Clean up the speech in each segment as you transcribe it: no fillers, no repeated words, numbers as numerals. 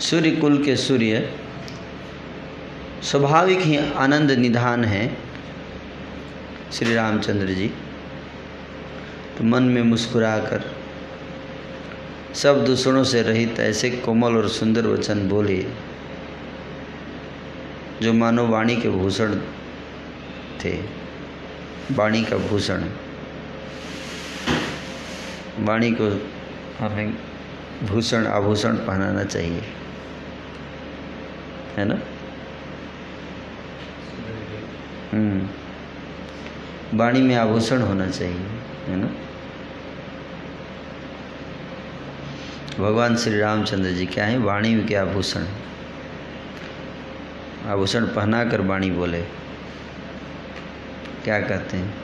सूर्य कुल के सूर्य स्वाभाविक ही आनंद निधान हैं श्री रामचंद्र जी। तो मन में मुस्कुराकर सब दूषणों से रहित ऐसे कोमल और सुंदर वचन बोले जो मानो वाणी के भूषण थे। वाणी का भूषण, वाणी को हमें भूषण आभूषण पहनाना चाहिए, है ना। वाणी में आभूषण होना चाहिए, है ना। भगवान श्री रामचंद्र जी क्या है? वाणी के आभूषण, आभूषण पहना कर वाणी बोले। क्या कहते हैं?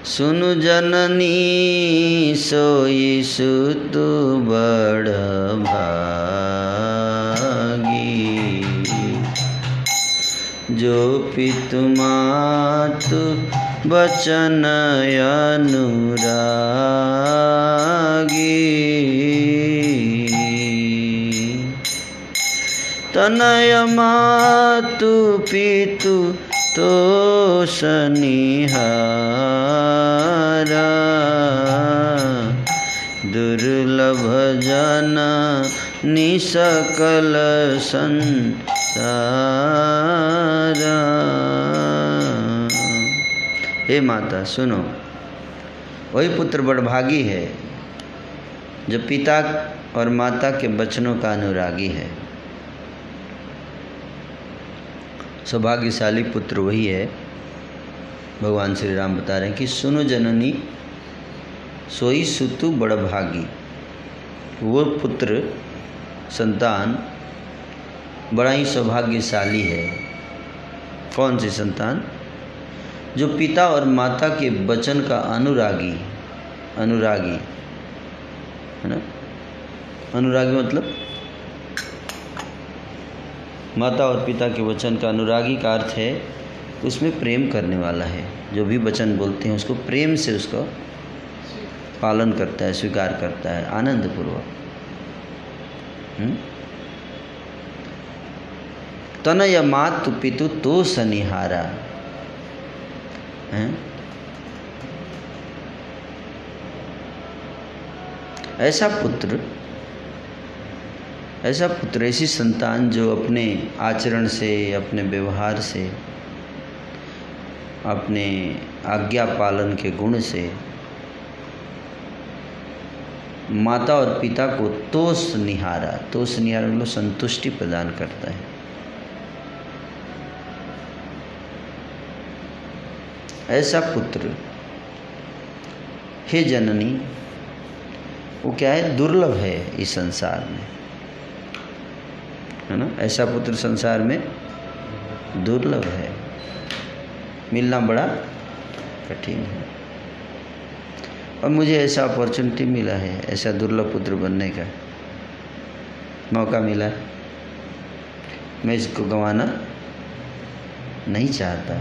सुनु जननी सोई सुतु बड़ भागी, जो पितु मातु बचन अनुरागी, तनय मातु पितु तोषनिहारा, दुर्लभ जन निसकल संसारा। हे माता सुनो, वही पुत्र बड़भागी है जो पिता और माता के वचनों का अनुरागी है। सौभाग्यशाली पुत्र वही है। भगवान श्री राम बता रहे हैं कि सुनो जननी सोई सुतु बड़भागी। वो पुत्र संतान बड़ा ही सौभाग्यशाली है। कौन सी संतान? जो पिता और माता के वचन का अनुरागी, अनुरागी है ना। अनुरागी मतलब माता और पिता के वचन का अनुरागी का अर्थ है उसमें प्रेम करने वाला है। जो भी वचन बोलते हैं उसको प्रेम से उसका पालन करता है, स्वीकार करता है आनंद पूर्वक। तनय मातु पितु तो सनिहारा है। ऐसा पुत्र, ऐसी संतान जो अपने आचरण से, अपने व्यवहार से, अपने आज्ञा पालन के गुण से माता और पिता को तोष निहारा, तोष निहारा मतलब संतुष्टि प्रदान करता है। ऐसा पुत्र हे जननी, वो क्या है? दुर्लभ है इस संसार में, है ना। ऐसा पुत्र संसार में दुर्लभ है, मिलना बड़ा कठिन है। और मुझे ऐसा अपॉर्चुनिटी मिला है, ऐसा दुर्लभ पुत्र बनने का मौका मिला, मैं इसको गंवाना नहीं चाहता।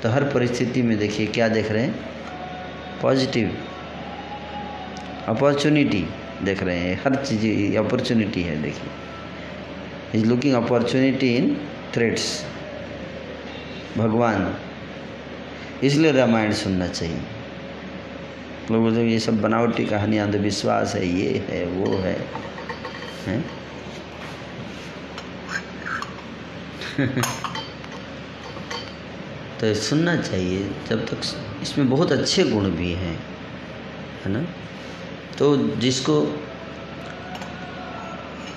तो हर परिस्थिति में देखिए क्या देख रहे हैं? पॉजिटिव अपॉर्चुनिटी देख रहे हैं। हर चीज़ अपॉर्चुनिटी है। देखिए, is looking opportunity in threats. भगवान, इसलिए रामायण सुनना चाहिए। लोग बोलते हैं ये सब बनावटी कहानी, अंधविश्वास है, ये है वो है, हैं? तो सुनना चाहिए जब तक इसमें बहुत अच्छे गुण भी हैं, है ना। तो जिसको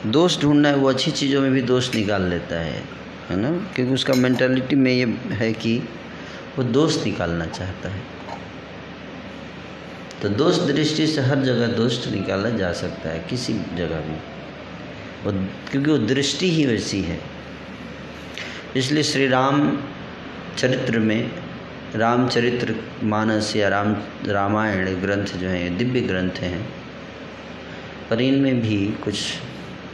दोष ढूंढना है वो अच्छी चीज़ों में भी दोष निकाल लेता है ना। क्योंकि उसका मेंटालिटी में ये है कि वो दोष निकालना चाहता है। तो दोष दृष्टि से हर जगह दोष निकाला जा सकता है, किसी जगह भी, क्योंकि वो दृष्टि ही वैसी है। इसलिए श्री राम चरित्र में, रामचरित्र मानस या रामायण ग्रंथ जो हैं दिव्य ग्रंथ हैं, पर इनमें भी कुछ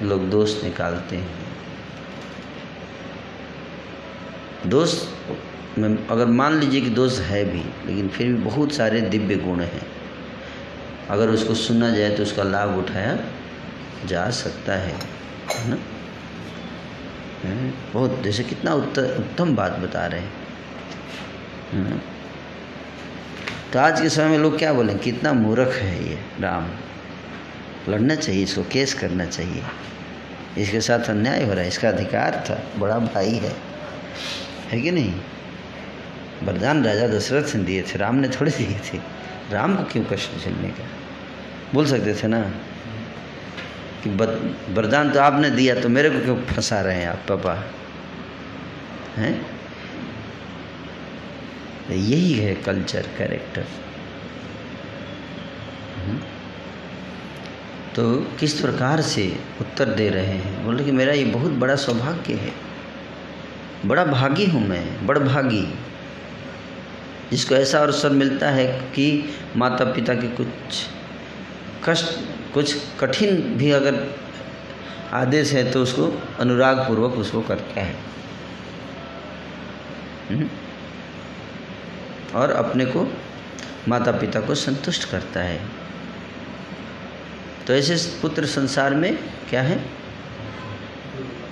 लोग दोष निकालते हैं। दोष में अगर मान लीजिए कि दोष है भी, लेकिन फिर भी बहुत सारे दिव्य गुण हैं। अगर उसको सुना जाए तो उसका लाभ उठाया जा सकता है ना। बहुत जैसे कितना उत्तम बात बता रहे हैं। तो आज के समय में लोग क्या बोलें, कितना मूर्ख है ये राम, लड़ना चाहिए इसको, केस करना चाहिए, इसके साथ अन्याय हो रहा है, इसका अधिकार था, बड़ा भाई है कि नहीं। वरदान राजा दशरथ ने दिए थे, राम ने थोड़े दिए थे। राम को क्यों कष्ट झेलने का, बोल सकते थे ना कि वरदान तो आपने दिया तो मेरे को क्यों फंसा रहे हैं आप पापा, हैं। यही है कल्चर, कैरेक्टर। तो किस प्रकार से उत्तर दे रहे हैं, बोले कि मेरा ये बहुत बड़ा सौभाग्य है, बड़ा भागी हूँ मैं, बड़ा भागी, जिसको ऐसा अवसर मिलता है कि माता पिता के कुछ कष्ट, कुछ कठिन भी अगर आदेश है तो उसको अनुराग पूर्वक उसको करता है और अपने को, माता पिता को संतुष्ट करता है। तो ऐसे पुत्र संसार में क्या है,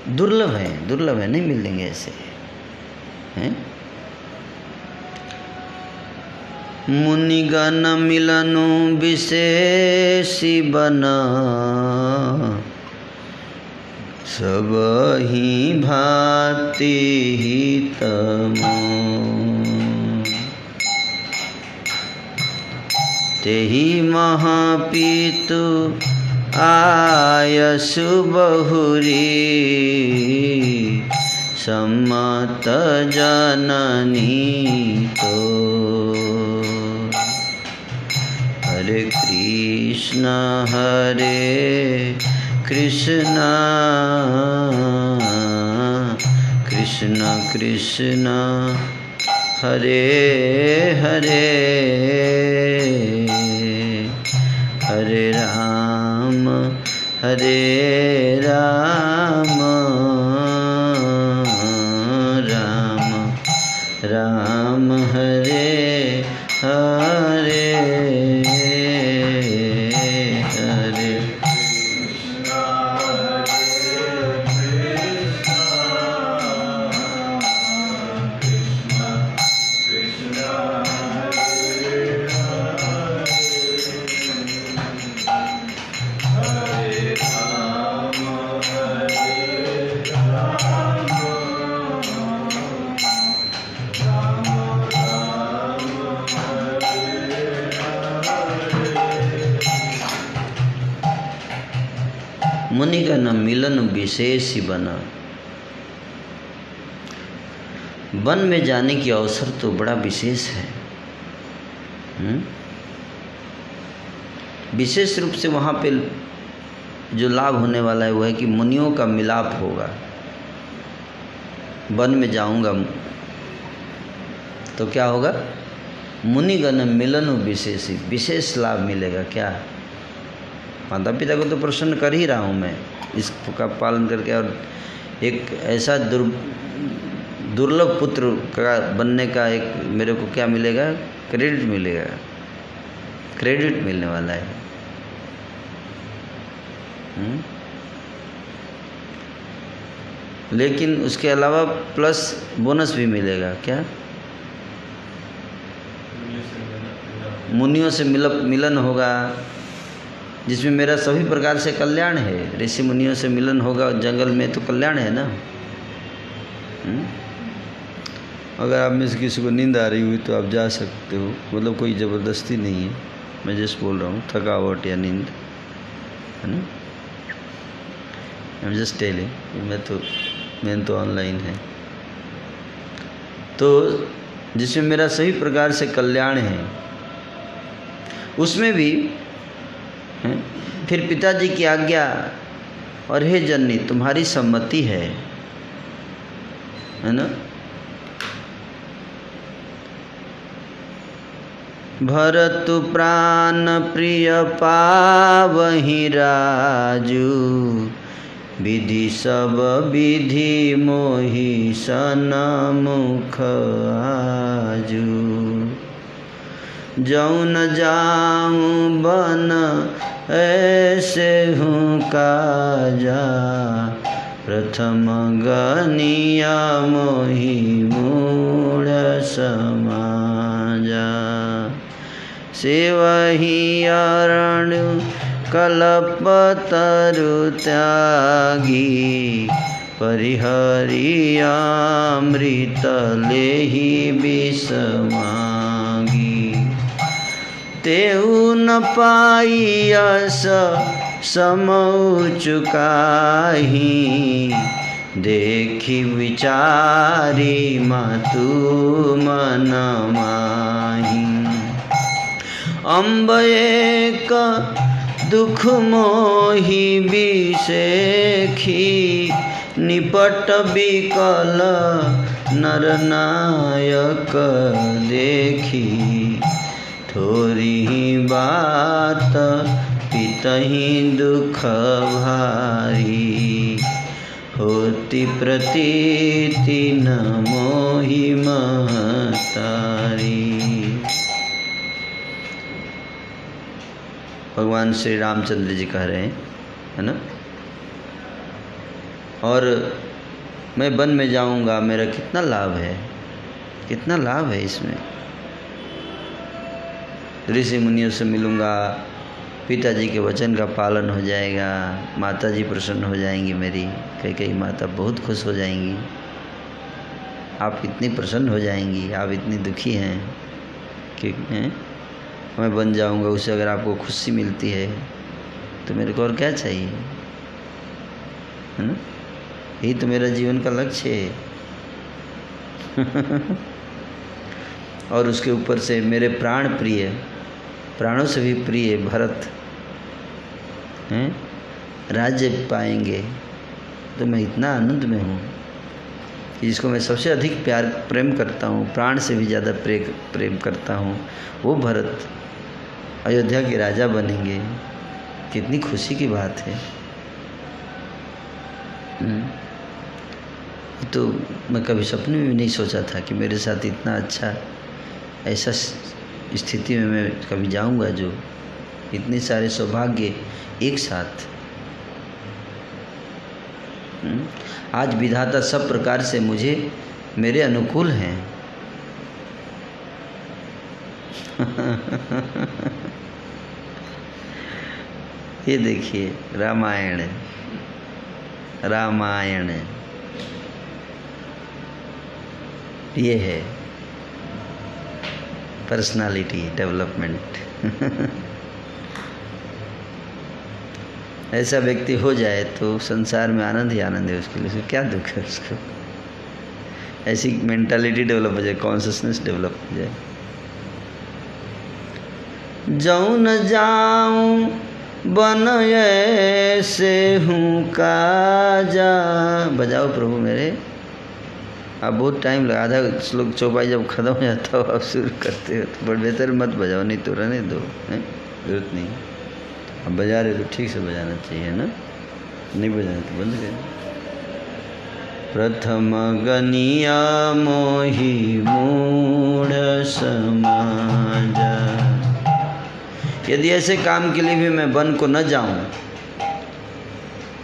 दुर्लभ है, नहीं मिलेंगे ऐसे हैं। मुनिगण मिलनु विशेषी बना, सब ही भांति हितम, तेहि महापितु आयसु बहुरी, सम्मत जननी तो। हरे कृष्ण कृष्ण कृष्ण हरे हरे, हरे राम राम राम हरे हरे, हरे मुनिगण मिलन विशेष बना। वन में जाने की अवसर तो बड़ा विशेष है। विशेष रूप से वहाँ पे जो लाभ होने वाला है वो है कि मुनियों का मिलाप होगा। वन में जाऊंगा तो क्या होगा, मुनिगण मिलन विशेष लाभ मिलेगा। क्या, माता पिता को तो प्रसन्न कर ही रहा हूँ मैं इसका पालन करके, और एक ऐसा दुर्लभ पुत्र का बनने का एक मेरे को क्या मिलेगा, क्रेडिट मिलेगा, क्रेडिट मिलने वाला है। लेकिन उसके अलावा प्लस बोनस भी मिलेगा। क्या, मुनियों से मिलन होगा जिसमें मेरा सभी प्रकार से कल्याण है। ऋषि मुनियों से मिलन होगा जंगल में तो कल्याण है ना। अगर आप में से किसी को नींद आ रही हुई तो आप जा सकते हो, मतलब कोई ज़बरदस्ती नहीं है, मैं जस्ट बोल रहा हूँ, थकावट या नींद है ना। आई एम जस्ट टेलिंग, मैं तो ऑनलाइन है, तो जिसमें मेरा सभी प्रकार से कल्याण है, उसमें भी फिर पिताजी की आज्ञा और हे जननी तुम्हारी सम्मति है ना। भरत प्राण प्रिय पावहि राजू, विधि सब विधि मोहि सन्मुख आजू। जाऊँ न जाऊँ बन ऐसे हूँ काजा, प्रथम गनिया मोहि मूढ़ समाजा। सेवहि अरण्य कल्पतरु त्यागी, परिहरि अमृत लेहि विष मागी। तेउ न पाई यस समौ चुकाहि, देखि विचारी मातु मन माहि। अम्ब एक दुख मोहि बिसेखी, निपट बिकल नरनायक देखी। थोरी बात पितहि दुख भारी, होती प्रतीति न मोहि महतारी। भगवान श्री रामचंद्र जी कह रहे हैं, है ना। और मैं वन में जाऊंगा, मेरा कितना लाभ है, कितना लाभ है इसमें। ऋषि मुनियों से मिलूंगा, पिताजी के वचन का पालन हो जाएगा, माता जी प्रसन्न हो जाएंगी मेरी, कई माता बहुत खुश हो जाएंगी। आप इतनी प्रसन्न हो जाएंगी, आप इतनी दुखी हैं कि मैं बन जाऊंगा। उससे अगर आपको खुशी मिलती है तो मेरे को और क्या चाहिए, है ना। यही तो मेरा जीवन का लक्ष्य है। और उसके ऊपर से मेरे प्राण प्रिय, प्राणों से भी प्रिय भरत हैं, राज्य पाएंगे। तो मैं इतना आनंद में हूँ कि जिसको मैं सबसे अधिक प्यार प्रेम करता हूँ, प्राण से भी ज़्यादा प्रेम करता हूँ, वो भरत अयोध्या के राजा बनेंगे। कितनी खुशी की बात है। तो मैं कभी सपने में भी नहीं सोचा था कि मेरे साथ इतना अच्छा ऐसा स्थिति में मैं कभी जाऊंगा, जो इतने सारे सौभाग्य एक साथ। आज विधाता सब प्रकार से मुझे मेरे अनुकूल हैं। ये देखिए रामायण, रामायण ये है पर्सनालिटी डेवलपमेंट। ऐसा व्यक्ति हो जाए तो संसार में आनंद ही आनंद है उसके लिए, उसको क्या दुख है उसको। ऐसी मेंटालिटी डेवलप हो जाए, कॉन्शियसनेस डेवलप हो जाए। जाऊँ न जाऊँ बन ऐसे हूँ काजा। बजाओ प्रभु मेरे, आप बहुत टाइम लगा, आधा श्लोक चौपाई जब खत्म हो जाता हो आप शुरू करते हो तो बड़ बेहतर मत बजाओ, नहीं तो रहने दो, है जरूरत नहीं। अब बजा रहे तो ठीक से बजाना चाहिए ना, नहीं बजाना तो बंद कर। प्रथम गनिया मोहि मूढ़ समाजा। यदि ऐसे काम के लिए भी मैं वन को न जाऊं,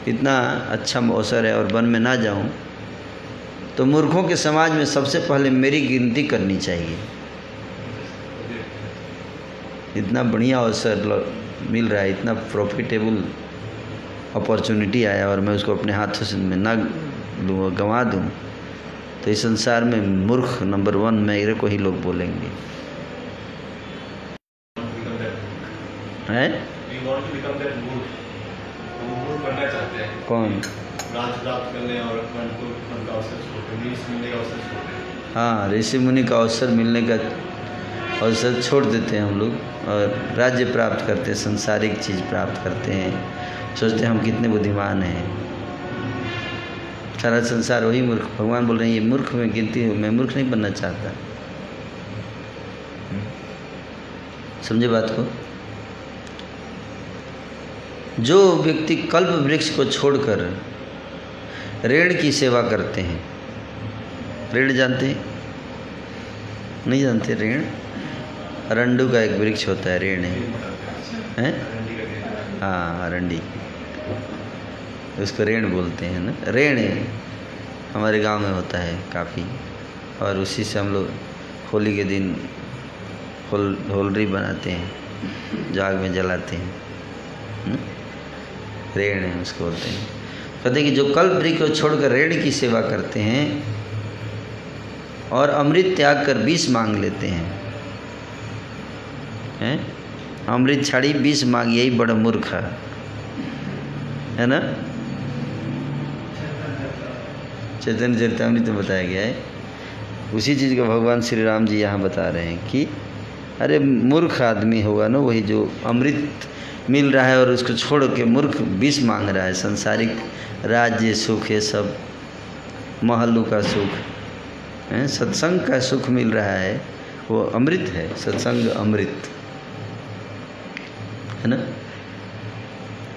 इतना अच्छा अवसर है और वन में ना जाऊं, तो मूर्खों के समाज में सबसे पहले मेरी गिनती करनी चाहिए। इतना बढ़िया अवसर मिल रहा है, इतना प्रॉफिटेबल अपॉर्चुनिटी आया और मैं उसको अपने हाथों से मैं ना लूँ, गंवा दूँ, तो इस संसार में मूर्ख नंबर 1 मेरे को ही लोग बोलेंगे। है कौन? हाँ, ऋषि मुनि का अवसर मिलने का अवसर छोड़ देते हैं हम लोग और राज्य प्राप्त करते हैं, संसारिक चीज़ प्राप्त करते हैं, सोचते हैं हम कितने बुद्धिमान हैं। सारा संसार वही मूर्ख। भगवान बोल रहे हैं ये मूर्ख में गिनती हूँ, मैं मूर्ख नहीं बनना चाहता। समझे बात को? जो व्यक्ति कल्प वृक्ष को छोड़कर ऋण की सेवा करते हैं, ऋण जानते हैं? नहीं जानते? ऋण अरंडू का एक वृक्ष होता है, रेण है, हाँ अरंडी, उसको रेण बोलते हैं ना। रेण हमारे गांव में होता है काफ़ी, और उसी से हम लोग होली के दिन होलरी बनाते हैं, जाग में जलाते हैं। रेण है उसको बोलते हैं। कहते हैं कि जो कल्प वृक्ष को छोड़कर रेण की सेवा करते हैं और अमृत त्याग कर विष मांग लेते हैं, अमृत छाड़ी विष मांग, यही बड़ा मूर्ख है ना। चैतन्य चरितामृत में बताया गया है। उसी चीज़ को भगवान श्री राम जी यहाँ बता रहे हैं कि अरे मूर्ख आदमी होगा ना वही जो अमृत मिल रहा है और उसको छोड़ के मूर्ख विष मांग रहा है। सांसारिक राज्य सुख है, सब महलों का सुख है, सत्संग का सुख मिल रहा है, वो अमृत है, सत्संग अमृत है ना।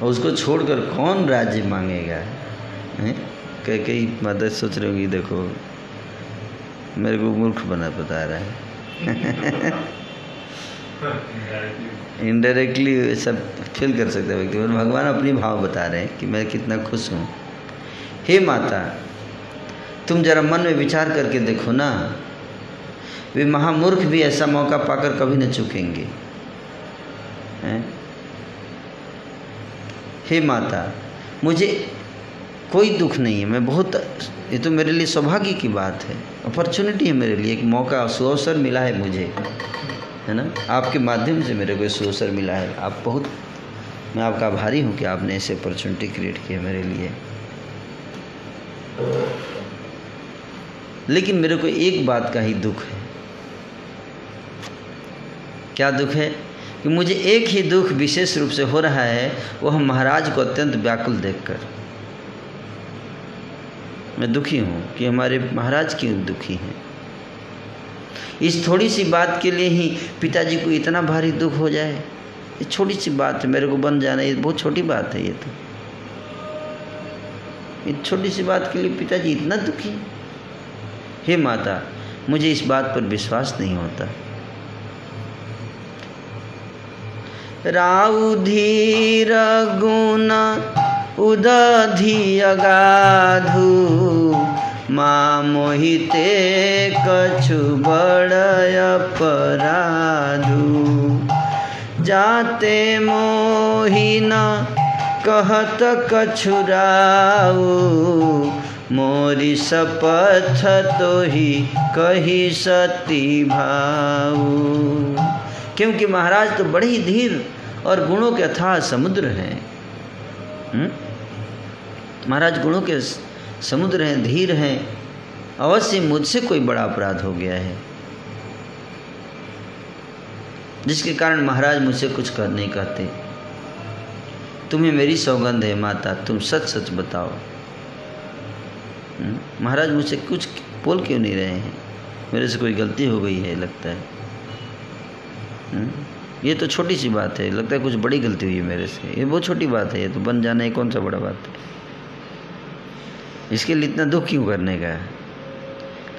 और उसको छोड़कर कौन राज्य मांगेगा। कई मदद सोच रही होगी, देखो मेरे को मूर्ख बता रहा है। इनडायरेक्टली सब फील कर सकता है व्यक्ति। भगवान अपनी भाव बता रहे हैं कि मैं कितना खुश हूँ। हे माता, तुम जरा मन में विचार करके देखो ना, वे महामूर्ख भी ऐसा मौका पाकर कभी न चूकेंगे। हे माता, मुझे कोई दुख नहीं है, मैं बहुत, ये तो मेरे लिए सौभाग्य की बात है, अपॉर्चुनिटी है मेरे लिए, एक मौका सुअवसर मिला है मुझे, है ना। आपके माध्यम से मेरे को सुअवसर मिला है। आप बहुत, मैं आपका आभारी हूँ कि आपने ऐसे अपॉर्चुनिटी क्रिएट किया मेरे लिए। लेकिन मेरे को एक बात का ही दुख है। क्या दुख है? कि मुझे एक ही दुख विशेष रूप से हो रहा है, वो हम महाराज को अत्यंत व्याकुल देखकर मैं दुखी हूँ कि हमारे महाराज क्यों दुखी हैं। इस थोड़ी सी बात के लिए ही पिताजी को इतना भारी दुख हो जाए। ये छोटी सी बात है, मेरे को बन जाना, ये बहुत छोटी बात है। ये तो ये छोटी सी बात के लिए पिताजी इतना दुखी। हे माता, मुझे इस बात पर विश्वास नहीं होता। राउ धीर गुण उदधि अगाधु, माँ मोहिते कछु बड़य अपराधु। जाते मोहिन कहत कछु राउ, मोरी शपथ तो ही कही सती भाऊ। क्योंकि महाराज तो बड़े ही धीर और गुणों के अथाह समुद्र हैं। महाराज गुणों के समुद्र हैं, धीर हैं। अवश्य मुझसे कोई बड़ा अपराध हो गया है, जिसके कारण महाराज मुझसे कुछ कर नहीं कहते। तुम्हें मेरी सौगंध है माता, तुम सच सच बताओ। महाराज मुझसे कुछ बोल क्यों नहीं रहे हैं? मेरे से कोई गलती हो गई है लगता है। ये तो छोटी सी बात है, लगता है कुछ बड़ी गलती हुई है मेरे से। ये बहुत छोटी बात है, ये तो बन जाना है, कौन सा बड़ा बात है। इसके लिए इतना दुख क्यों करने का है?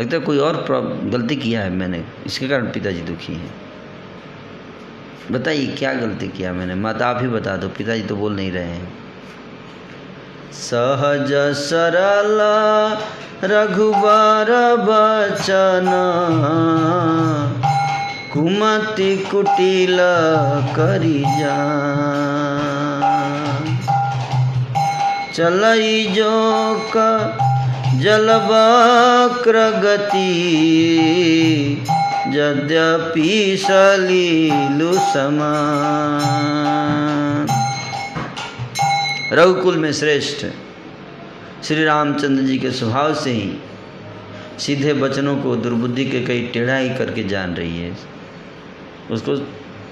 लगता है कोई और गलती किया है मैंने, इसके कारण पिताजी दुखी हैं। बताइए क्या गलती किया मैंने? माता आप ही बता दो, पिताजी तो बोल नहीं रहे हैं। सहज सरल रघुबर बचन, कुमति कुटिल करी जान। चलई जोक जलवक्र गति, यद्यपि सलीलु समान। रघुकुल में श्रेष्ठ श्री रामचंद्र जी के स्वभाव से ही सीधे वचनों को दुर्बुद्धि के कई टेढ़ा ही करके जान रही है। उसको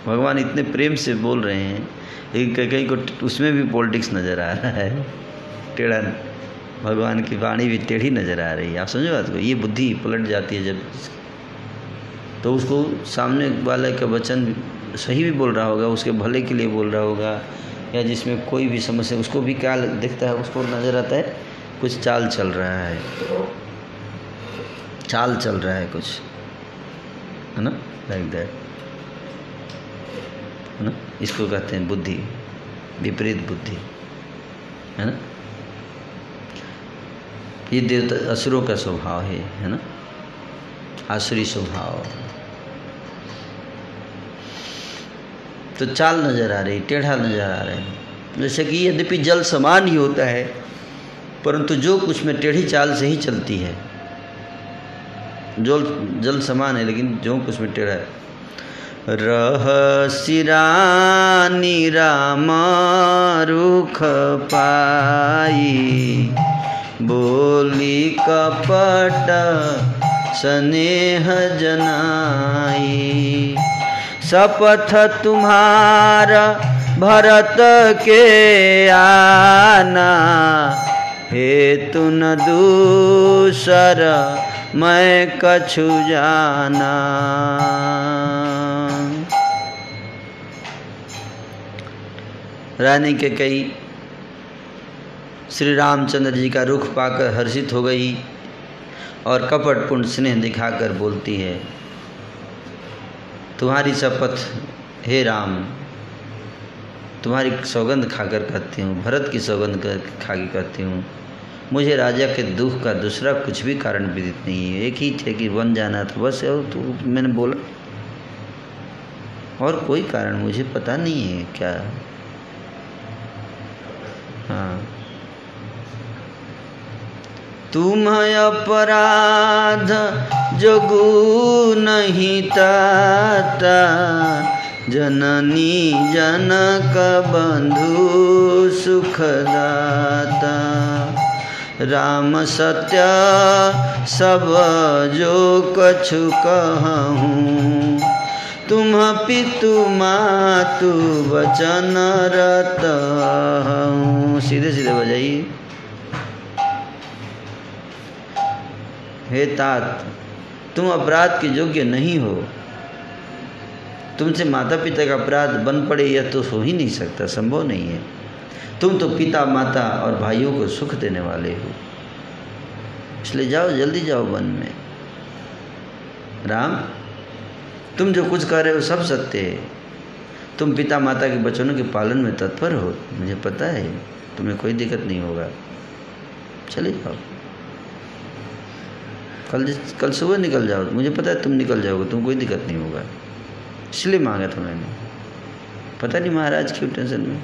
भगवान इतने प्रेम से बोल रहे हैं, लेकिन कई को उसमें भी पॉलिटिक्स नज़र आ रहा है। टेढ़ा, भगवान की वाणी भी टेढ़ी नज़र आ रही है। आप समझो बात को, ये बुद्धि पलट जाती है जब, तो उसको सामने वाले का वचन सही भी बोल रहा होगा, उसके भले के लिए बोल रहा होगा, या जिसमें कोई भी समस्या, उसको भी क्या दिखता है, उसको नज़र आता है कुछ चाल चल रहा है, चाल चल रहा है कुछ, है ना, लाइक दैट। है ना, इसको कहते हैं बुद्धि, विपरीत बुद्धि, है ना। ये देवता असुरों का स्वभाव है ना, आसुरी स्वभाव। तो चाल नजर आ रही, टेढ़ा नजर आ रहा है। जैसे कि यद्यपि जल समान ही होता है, परंतु जो कुछ में टेढ़ी चाल से ही चलती है। जल समान है लेकिन जो कुछ में टेढ़ा है। रहसि रानी राम रुख पाई, बोली कपट स्नेह जनाई। शपथ तुम्हारा भरत के आना, हेतु न दूसर मैं कछु जाना। रानी कैकेयी श्री रामचंद्र जी का रुख पाकर हर्षित हो गई और कपटपूर्ण स्नेह दिखाकर बोलती है, तुम्हारी शपथ हे राम, तुम्हारी सौगंध खाकर कहती हूँ, भरत की सौगंध खा के कहती हूँ, मुझे राजा के दुख का दूसरा कुछ भी कारण विदित नहीं है। एक ही थे कि वन जाना था बस, तो मैंने बोला, और कोई कारण मुझे पता नहीं है क्या। हाँ, तुम अपराध जोगु नहीं ताता, जननी जनक बंधु सुखदाता। राम सत्य सब जो कछु कहूँ, तुम पितु मातु वचन रत हूँ। सीधे सीधे बजाइए। हे तात, तुम अपराध के योग्य नहीं हो। तुमसे माता पिता का अपराध बन पड़े यह तो हो ही नहीं सकता, संभव नहीं है। तुम तो पिता माता और भाइयों को सुख देने वाले हो, इसलिए जाओ, जल्दी जाओ वन में। राम, तुम जो कुछ कह रहे हो सब सत्य है। तुम पिता माता के वचनों के पालन में तत्पर हो, मुझे पता है, तुम्हें कोई दिक्कत नहीं होगा। चले जाओ, कल सुबह निकल जाओ, मुझे पता है तुम निकल जाओगे, तुम कोई दिक्कत नहीं होगा, इसलिए मांगा था मैंने। पता नहीं महाराज क्यों टेंशन में।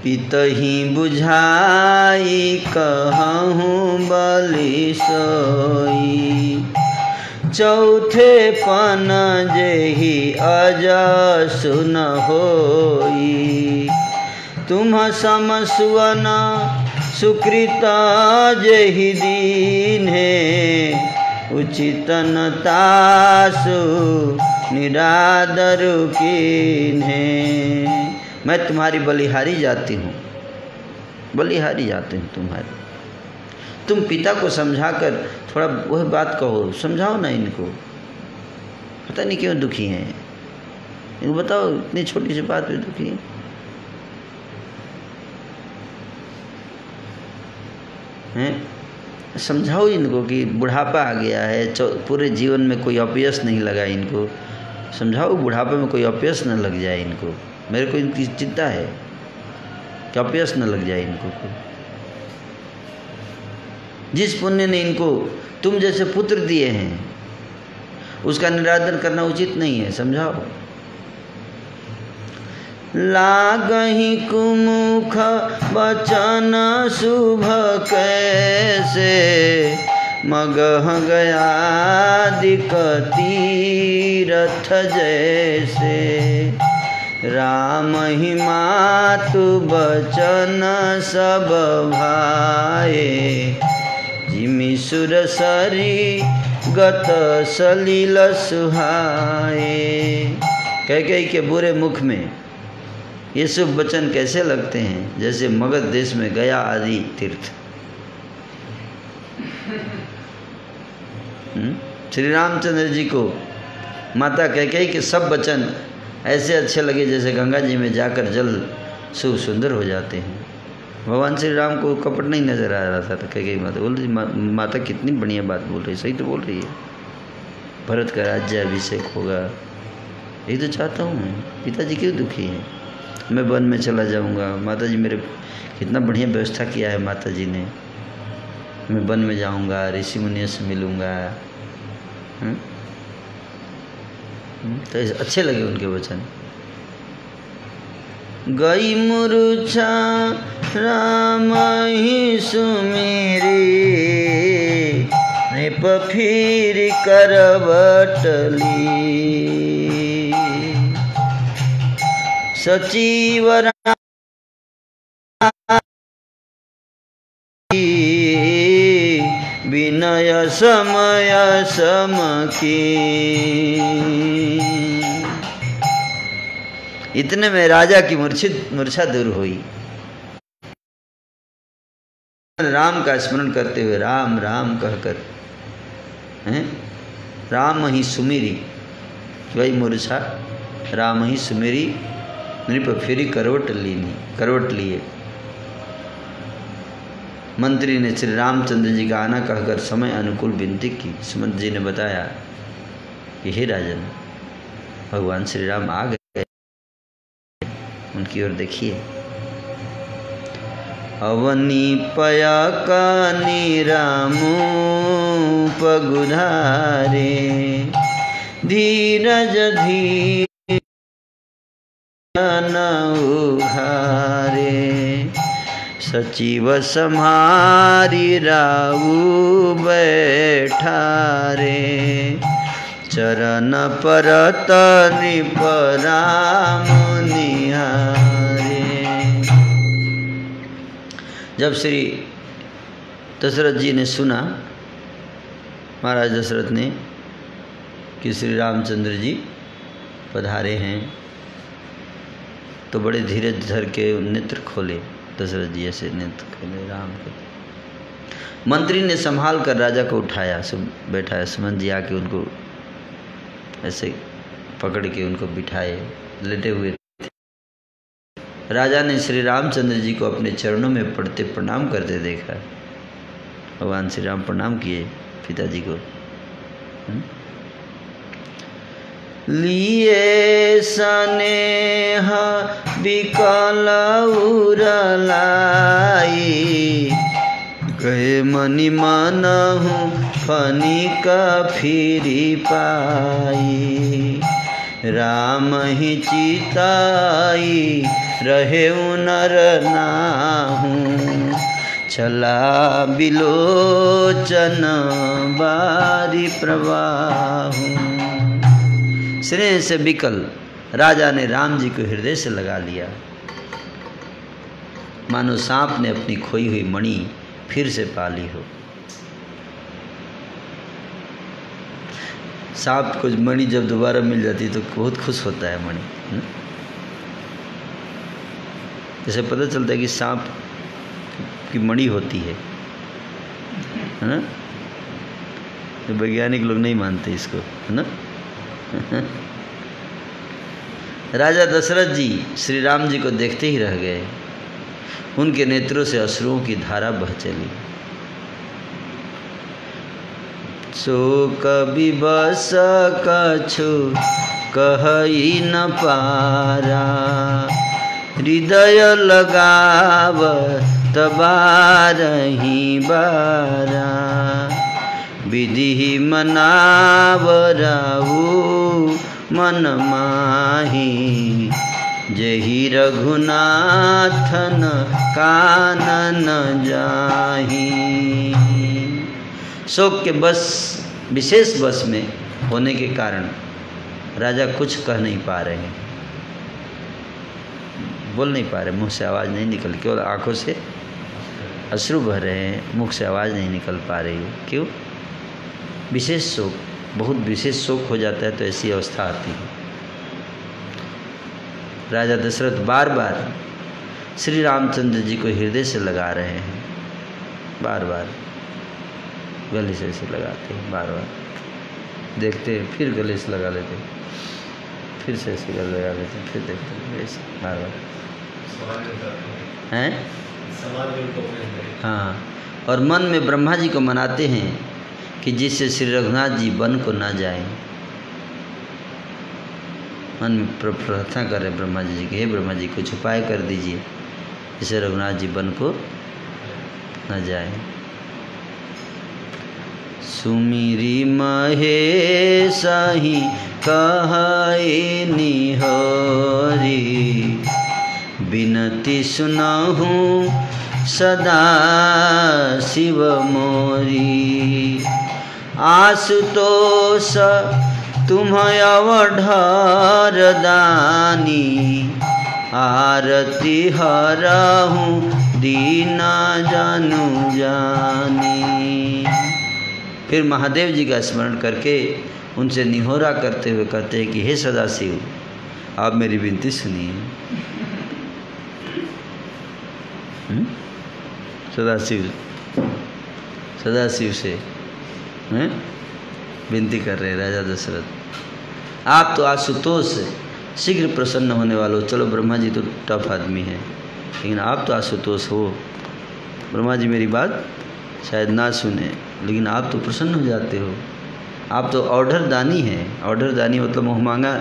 पितहि बुझाई कहूँ बलि सोई, चौथे पन जेहि अजसु न होई। तुम सम सुवन सुकृत जेहि दीन्हे, उचितन तासु निरादर कीन्हे। मैं तुम्हारी बलिहारी जाती हूँ, बलिहारी जाती हूँ तुम्हारी। तुम पिता को समझाकर थोड़ा वह बात कहो, समझाओ ना इनको, पता नहीं क्यों दुखी हैं। इनको बताओ, इतनी छोटी सी बात पे दुखी हैं। समझाओ इनको कि बुढ़ापा आ गया है, पूरे जीवन में कोई अपयश नहीं लगा इनको। समझाओ बुढ़ापे में कोई अपयश न लग जाए इनको। मेरे को इनकी चिंता है कि अपयश न लग जाए इनको कोई। जिस पुण्य ने इनको तुम जैसे पुत्र दिए हैं उसका निरादर करना उचित नहीं है, समझाओ। लागहि कुमुख बचन शुभ कैसे, मगह गया दिक तीरथ जैसे। राम ही मातु बचन सब भाए, जिमि सुर सरी गत सलील सुहाए। कैकेयी के बुरे मुख में ये शुभ वचन कैसे लगते हैं, जैसे मगध देश में गया आदि तीर्थ। श्री रामचंद्र जी को माता कैकेयी के सब वचन ऐसे अच्छे लगे जैसे गंगा जी में जाकर जल शुभ सुंदर हो जाते हैं। भगवान श्री राम को कपट नहीं नजर आ रहा था, तो कैकेयी माता बोल रही, माता कितनी बढ़िया बात बोल रही, सही तो बोल रही है। भरत का राज्य अभिषेक होगा, यही तो चाहता हूँ मैं। पिताजी क्यों दुखी हैं? मैं वन में चला जाऊँगा, माता जी मेरे कितना बढ़िया व्यवस्था किया है माता जी ने। मैं वन में जाऊँगा, ऋषि मुनियों से मिलूँगा। तो अच्छे लगे उनके वचन। गई मूर्छा राम ही सुमेरी, नृप फिर करवटली। सचिव विनय समय समकी। इतने में राजा की मूर्छा दूर हुई। राम का स्मरण करते हुए राम राम कहकर राम ही सुमेरी, वही मूर्छा राम ही सुमेरी, नृप फिरी करवट लिए। मंत्री ने श्री रामचंद्र जी का आना कहकर समय अनुकूल विनती की। सुमंत जी ने बताया कि हे राजन, भगवान श्री राम आ गए, उनकी ओर देखिए। अवनी पया कानी रामू पगुधारे, धीरज धीर न उघारे। सचिव सम्हारी राऊ बैठारे, चरण परत नृप राम निहारे। जब श्री दशरथ जी ने सुना, महाराज दशरथ ने, कि श्री रामचंद्र जी पधारे हैं, तो बड़े धीरज धर के नेत्र खोले। दशरथ जी ऐसे नेत्र खोले राम के। मंत्री ने संभाल कर राजा को उठाया, बैठाया। सुमंत जी आके उनको ऐसे पकड़ के उनको बिठाए, लेटे हुए थे। राजा ने श्री रामचंद्र जी को अपने चरणों में पड़ते प्रणाम करते देखा। भगवान श्री राम प्रणाम किए पिताजी को। लिए स्नेह विकल उरलाई, गए मनि मनहु फनिका फिरी पाई। राम ही चिताई रहे नर नाहू, चला बिलोचन बारी प्रवाहू। स्नेह से विकल राजा ने राम जी को हृदय से लगा लिया, मानो सांप ने अपनी खोई हुई मणि फिर से पा ली हो। सांप को मणि जब दोबारा मिल जाती तो बहुत खुश होता है मणि। जैसे पता चलता है कि सांप की मणि होती है ना। तो वैज्ञानिक लोग नहीं मानते इसको, है ना। राजा दशरथ जी श्री राम जी को देखते ही रह गए। उनके नेत्रों से अश्रुओं की धारा बह चली। सो कभी बस कछु कहि न पारा, हृदय लगाव तबारही बारा। विधि मनाव राऊ मन माही, जही रघुनाथन कानन जाही। शोक के बस, विशेष बस में होने के कारण राजा कुछ कह नहीं पा रहे हैं, बोल नहीं पा रहे, मुंह से आवाज़ नहीं निकल, केवल आंखों से अश्रु बह रहे हैं, मुख से आवाज़ नहीं निकल पा रही है। क्यों? विशेष शोक, बहुत विशेष शोक हो जाता है तो ऐसी अवस्था आती है। राजा दशरथ बार बार श्री रामचंद्र जी को हृदय से लगा रहे हैं, बार बार गले से ऐसे लगाते हैं, बार बार देखते हैं, फिर गले से लगा लेते हैं, फिर से ऐसे गले लगा लेते हैं, फिर देखते हैं, ऐसे बार बार हैं। हाँ, और मन में ब्रह्मा जी को मनाते हैं कि जिससे श्री रघुनाथ जी वन को ना जाए। मन में प्रार्थना कर रहे ब्रह्मा जी कि हे ब्रह्मा जी कुछ उपाय कर दीजिए जिससे रघुनाथ जी वन को न जाए। सुमिरी महेशहि कहै निहोरी, बिनती सुनहु सदा शिव मोरी। आशुतोष तुम अवढर दानी, आरती हरहु दीना जानु जानी। फिर महादेव जी का स्मरण करके उनसे निहोरा करते हुए कहते हैं कि हे सदाशिव आप मेरी विनती सुनिए। सदाशिव से विनती कर रहे हैं राजा दशरथ, आप तो आशुतोष शीघ्र प्रसन्न होने वाले हो। चलो ब्रह्मा जी तो टफ आदमी है, लेकिन आप तो आशुतोष हो। ब्रह्मा जी मेरी बात शायद ना सुने, लेकिन आप तो प्रसन्न हो जाते हो। आप तो ऑर्डर दानी हैं। ऑर्डर दानी मतलब मुँह मांगा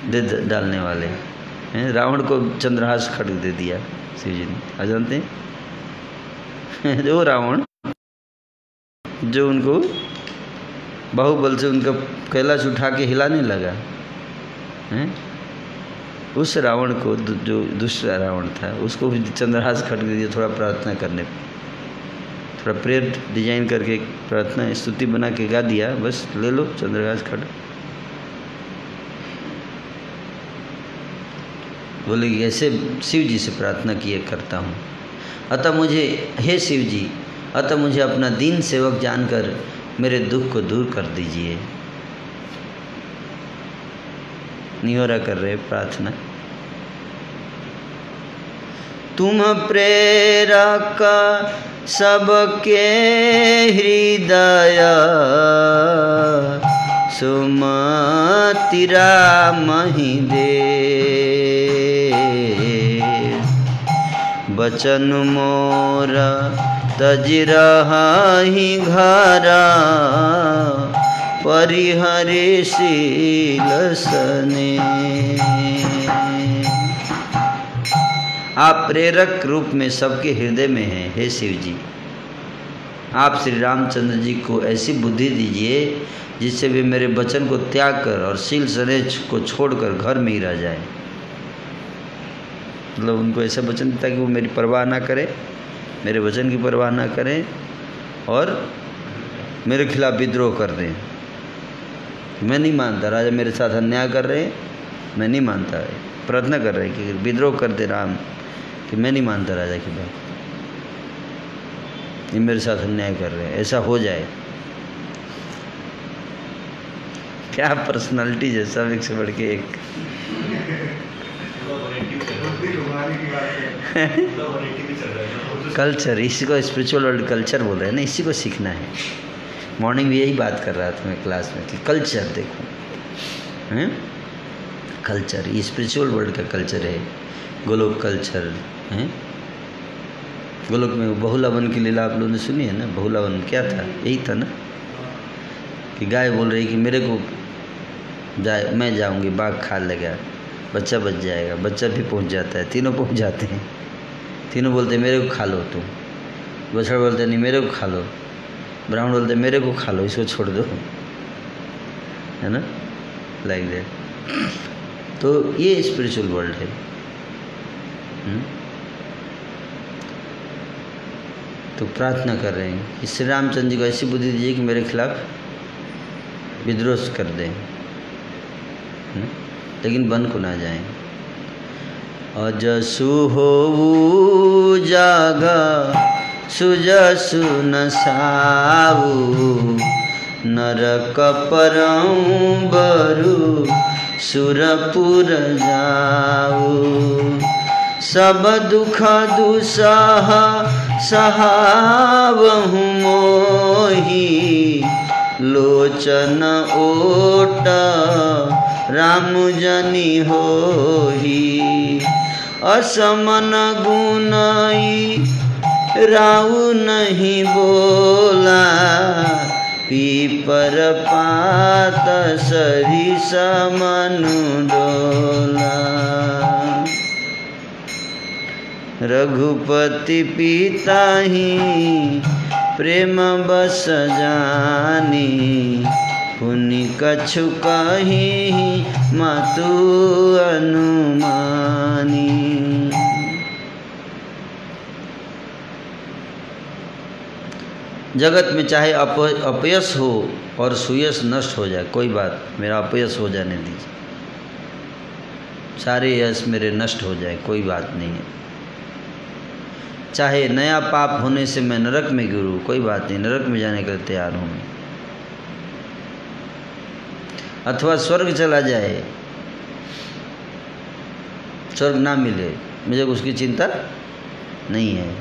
दे डालने वाले हैं। रावण को चंद्रहास खड्ग दे दिया शिव जी ने, आ जानते हैं जो रावण जो उनको बाहुबल से उनका कैलाश उठा के हिलाने लगा हैं, उस रावण को जो दूसरा रावण था उसको चंद्रहास खड्ग दे दिया। थोड़ा प्रार्थना करने, थोड़ा प्रेयर डिजाइन करके प्रार्थना स्तुति बना के गा दिया, बस ले लो चंद्रहास खड्ग। बोले ऐसे शिव जी से प्रार्थना किए करता हूँ, अतः मुझे हे शिव जी अतः मुझे अपना दीन सेवक जानकर मेरे दुख को दूर कर दीजिए। निहोरा कर रहे प्रार्थना। तुम प्रेरक सबके हृदय, सुमति रामहि दे। बचन मोर तजि रहहि घर, परिहरि शील सने। आप प्रेरक रूप में सबके हृदय में हैं हे शिव जी। आप श्री रामचंद्र जी को ऐसी बुद्धि दीजिए जिससे वे मेरे वचन को त्याग कर और शील सनेज को छोड़कर घर में ही रह जाए। मतलब उनको ऐसा वचन देता कि वो मेरी परवाह ना करें, मेरे वचन की परवाह ना करें और मेरे खिलाफ विद्रोह कर दें। मैं नहीं मानता राजा मेरे साथ अन्याय कर रहे हैं, मैं नहीं मानता। प्रार्थना कर रहे हैं कि विद्रोह कर दे राम, कि मैं नहीं मानता राजा की बात, ये मेरे साथ अन्याय कर रहे हैं, ऐसा हो जाए। क्या पर्सनालिटी है, सब एक से बढ़ के एक। कल्चर, इसी को स्पिरिचुअल वर्ल्ड कल्चर बोल रहे हैं ना, इसी को सीखना है। मॉर्निंग भी यही बात कर रहा था मैं क्लास में कि कल्चर देखो हैं, कल्चर ये स्पिरिचुअल वर्ल्ड का कल्चर है। गोलोक कल्चर है। गोलोक में बहुलावन की लीला आप लोगों ने सुनी है ना। बहुलावन क्या था, यही था ना कि गाय बोल रही कि मेरे को जाए, मैं जाऊंगी, बाघ खा लेगा, बच्चा बच जाएगा। बच्चा भी पहुंच जाता है, तीनों पहुंच जाते हैं। तीनों बोलते मेरे को खा लो तुम। बछड़ा बोलते नहीं मेरे को खा लो। ब्राह्मण बोलते मेरे को खा लो, इसको छोड़ दो, है ना, लाइक दैट। तो ये स्पिरिचुअल वर्ल्ड है। तो प्रार्थना कर रहे हैं कि श्री रामचंद्र जी को ऐसी बुद्धि दीजिए कि मेरे खिलाफ विद्रोह कर दें, लेकिन वन को ना जाएं। अजसु होऊ जागा सुजसु न साऊ, नरक परऊँ बरु सुरपुर जाऊ। सब दुख दुसह सहावहु मोहि, लोचन ओट राम जनि होहि। असमन गुनाई राउ नहीं बोला, पीपर पात सरिस मनु डोला। रघुपति पिताहि प्रेम बस जानी, पुनि कछु कहि मातु अनुमानी। जगत में चाहे अपयश हो और सुयश नष्ट हो जाए, कोई बात, मेरा अपयश हो जाने दीजिए, सारे यश मेरे नष्ट हो जाए, कोई बात नहीं है। चाहे नया पाप होने से मैं नरक में गिरूँ, कोई बात नहीं, नरक में जाने के लिए तैयार हूँ मैं। अथवा स्वर्ग चला जाए, स्वर्ग ना मिले, मुझे उसकी चिंता नहीं है।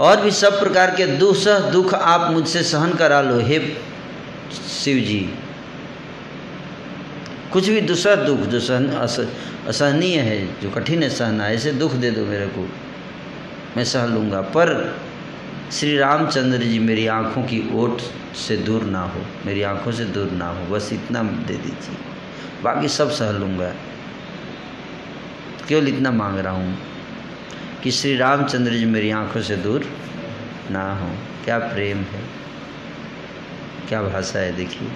और भी सब प्रकार के दुख आप मुझसे सहन करा लो हे शिव जी। कुछ भी दूसरा दुख जो असहनीय है, जो कठिन है सहना, ऐसे दुख दे दो मेरे को, मैं सह लूँगा। पर श्री रामचंद्र जी मेरी आँखों की ओट से दूर ना हो, मेरी आँखों से दूर ना हो, बस इतना दे दीजिए, बाकी सब सह लूँगा। केवल इतना मांग रहा हूँ कि श्री रामचंद्र जी मेरी आँखों से दूर ना हो। क्या प्रेम है, क्या भाषा है, देखिए।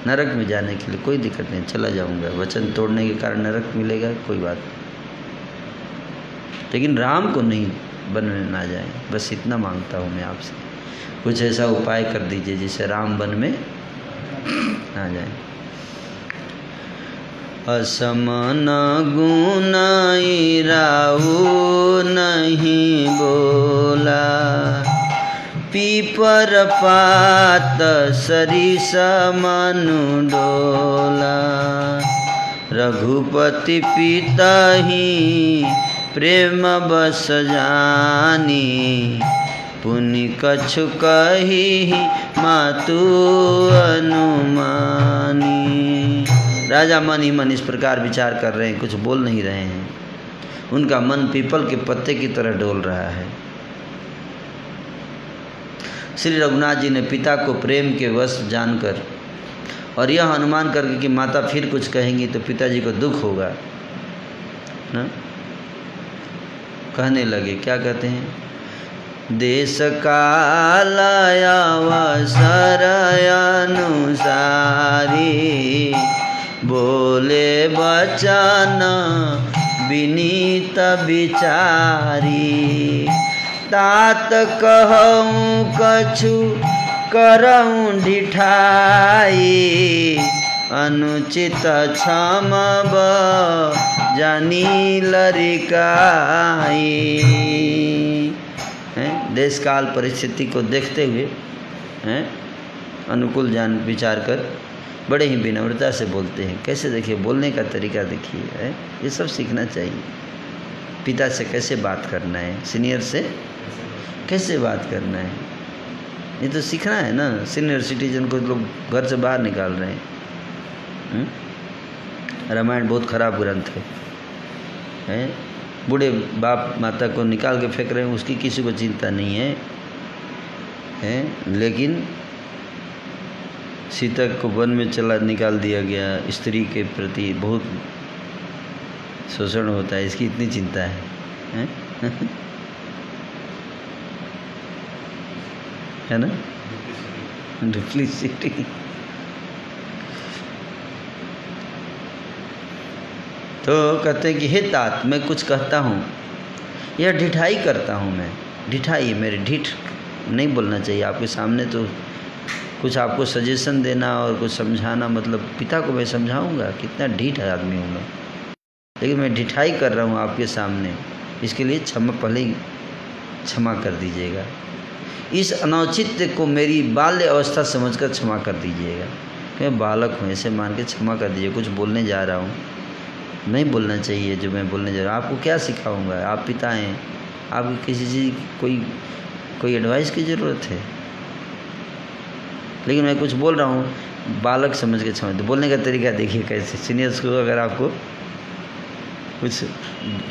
नरक में जाने के लिए कोई दिक्कत नहीं, चला जाऊंगा, वचन तोड़ने के कारण नरक मिलेगा, कोई बात नहीं, लेकिन राम को नहीं वन में ना जाए, बस इतना मांगता हूँ मैं आपसे। कुछ ऐसा उपाय कर दीजिए जिससे राम वन में ना जाए। असमन गुनाई राहु नहीं बोला, पीपर पात सरिस मनु डोला। रघुपति पिताहि प्रेम बस जानी, पुनि कछु कहि मातु अनुमानी। राजा मन ही मन इस प्रकार विचार कर रहे हैं, कुछ बोल नहीं रहे हैं। उनका मन पीपल के पत्ते की तरह डोल रहा है। श्री रघुनाथ जी ने पिता को प्रेम के वश जानकर और यह अनुमान करके कि माता फिर कुछ कहेंगी तो पिताजी को दुख होगा ना, कहने लगे, क्या कहते हैं, देश काल अवसर अनुसारी, बोले बचन विनीत विचारी। तात कहूँ कछु करऊँ ढिठाई, अनुचित क्षम जानी लरिकाई। देश काल परिस्थिति को देखते हुए अनुकूल जान विचार कर बड़े ही विनम्रता से बोलते हैं। कैसे, देखिए बोलने का तरीका देखिए, ये सब सीखना चाहिए। पिता से कैसे बात करना है, सीनियर से कैसे बात करना है, ये तो सीखना है ना। सीनियर सिटीजन को लोग घर से बाहर निकाल रहे हैं। रामायण बहुत खराब ग्रंथ है। बूढ़े बाप माता को निकाल के फेंक रहे हैं, उसकी किसी को चिंता नहीं है। लेकिन सीता को वन में निकाल दिया गया, स्त्री के प्रति बहुत शोषण होता है, इसकी इतनी चिंता है है ना, डुप्लीसिटी। तो कहते हैं कि हे तात, मैं कुछ कहता हूँ, यह ढिठाई करता हूँ मैं। ढिठाई, मेरी ढिठ नहीं बोलना चाहिए आपके सामने, तो कुछ आपको सजेशन देना और कुछ समझाना, मतलब पिता को मैं समझाऊंगा, कितना ढीठ है आदमी हूँ मैं, लेकिन मैं ढिठाई कर रहा हूँ आपके सामने, इसके लिए पहले ही क्षमा कर दीजिएगा। इस अनौचित्य को मेरी बाल्य अवस्था समझकर क्षमा कर दीजिएगा। मैं बालक हूँ, ऐसे मान के क्षमा कर दीजिए। कुछ बोलने जा रहा हूँ, नहीं बोलना चाहिए जो मैं बोलने जा रहा हूँ। आपको क्या सिखाऊंगा, आप पिता हैं, आपको किसी चीज़ कोई एडवाइस की ज़रूरत है, लेकिन मैं कुछ बोल रहा हूँ, बालक समझ के क्षमा। तो बोलने का तरीका देखिए कैसे। सीनियर्स को अगर आपको कुछ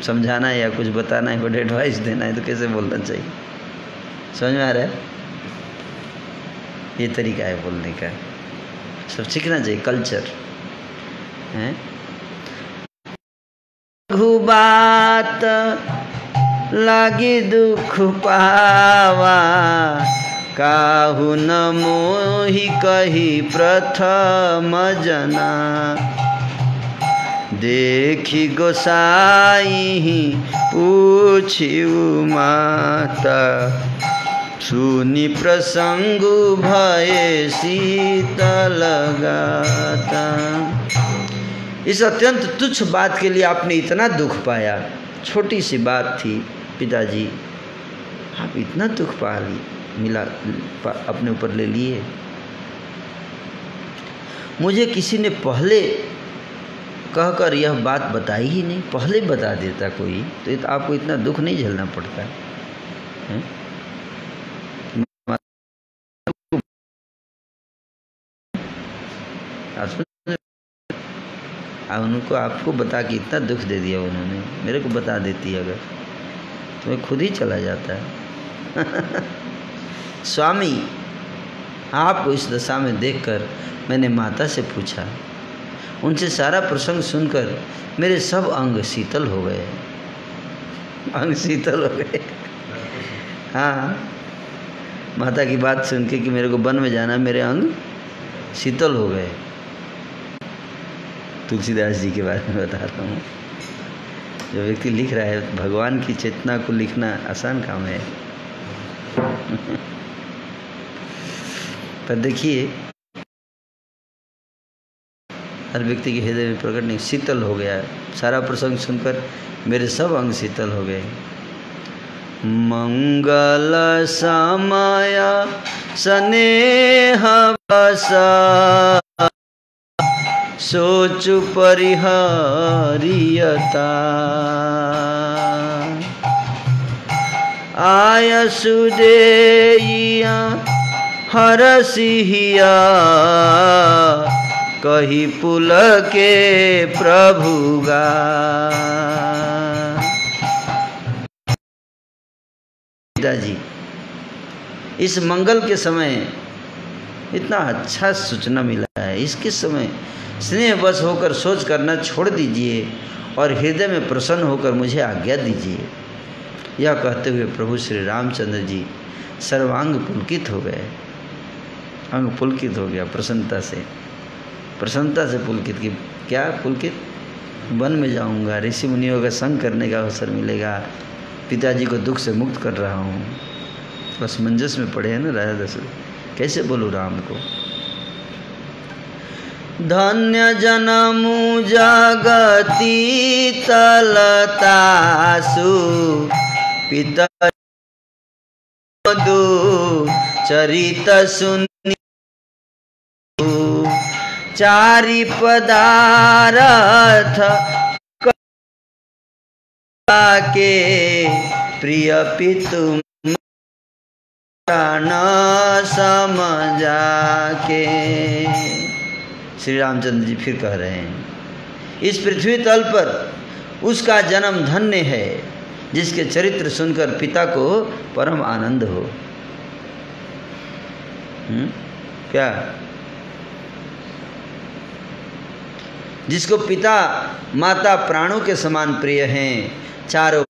समझाना है या कुछ बताना है, बड़े एडवाइस देना है, तो कैसे बोलना चाहिए। समझ में आ रहा है? ये तरीका है बोलने का, सब सीखना चाहिए, कल्चर है। बात लागी दुख पावा, काहू न मोहि कही प्रथम जना। देखी गोसाई पूछिउ माता, सुनी प्रसंग भय शीतल गाता। इस अत्यंत तुच्छ बात के लिए आपने इतना दुख पाया, छोटी सी बात थी पिताजी, आप इतना दुख मिला अपने ऊपर ले लिए। मुझे किसी ने पहले कहकर यह बात बताई ही नहीं, पहले बता देता कोई तो आपको इतना दुख नहीं झेलना पड़ता है। उनको आपको बता के इतना दुख दे दिया उन्होंने, मेरे को बता देती अगर तो मैं खुद ही चला जाता है। स्वामी आपको इस दशा में देखकर मैंने माता से पूछा, उनसे सारा प्रसंग सुनकर मेरे सब अंग शीतल हो गए, अंग शीतल हो गए। हाँ, माता की बात सुन के कि मेरे को वन में जाना, मेरे अंग शीतल हो गए। तुलसीदास जी के बारे में बता रहा हूँ। जो व्यक्ति लिख रहा है, भगवान की चेतना को लिखना आसान काम है। पर देखिए, हर व्यक्ति के हृदय में प्रकट नहीं, शीतल हो गया। सारा प्रसंग सुनकर मेरे सब अंग शीतल हो गए। मंगल समय स्नेह बसा, सोचु परिहरियता। आय सुदेइया हरसिहिया, कही पुल के प्रभुगा। पिताजी, इस मंगल के समय इतना अच्छा सूचना मिला है, इसके समय स्नेह बस होकर सोच करना छोड़ दीजिए और हृदय में प्रसन्न होकर मुझे आज्ञा दीजिए। यह कहते हुए प्रभु श्री रामचंद्र जी सर्वांग पुलकित हो गए। अंग पुलकित हो गया प्रसन्नता से, प्रसन्नता से पुलकित की। क्या पुलकित? वन में जाऊंगा, ऋषि मुनियों का संग करने का अवसर मिलेगा, पिताजी को दुख से मुक्त कर रहा हूँ। बस मंजस में पड़े हैं ना राजा दशरथ, कैसे बोलूँ राम को। धन्य जनमु जगती तलतासु, पिता चरित सुनि चारि पदारथ के, प्रिय पितु न समझा के। श्री रामचंद्र जी फिर कह रहे हैं, इस पृथ्वी तल पर उसका जन्म धन्य है जिसके चरित्र सुनकर पिता को परम आनंद हो। क्या? जिसको पिता माता प्राणों के समान प्रिय हैं, चारों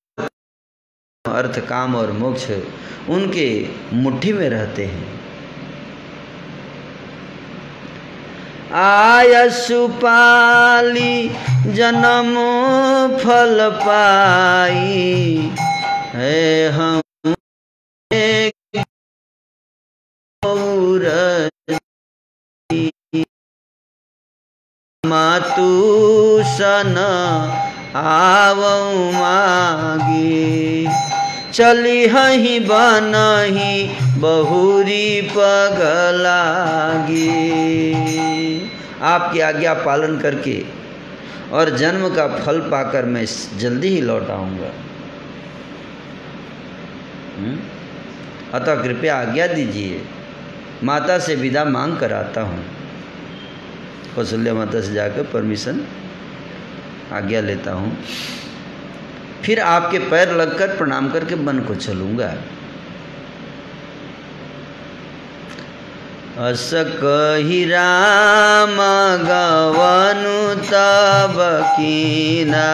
अर्थ काम और मोक्ष उनके मुट्ठी में रहते हैं। आयसु पाली जन्म फल पाई, है हम मातु सन आवऊ मागी, चली हही बनही बहुरी पगलागी। आपकी आज्ञा पालन करके और जन्म का फल पाकर मैं जल्दी ही लौट आऊँगा। अतः कृपया आज्ञा दीजिए, माता से विदा मांग कर आता हूँ। कौशल्या माता से जाकर परमिशन आज्ञा लेता हूँ, फिर आपके पैर लगकर प्रणाम करके वन को चलूँगा। अस कहि राम गवनु तब कीना,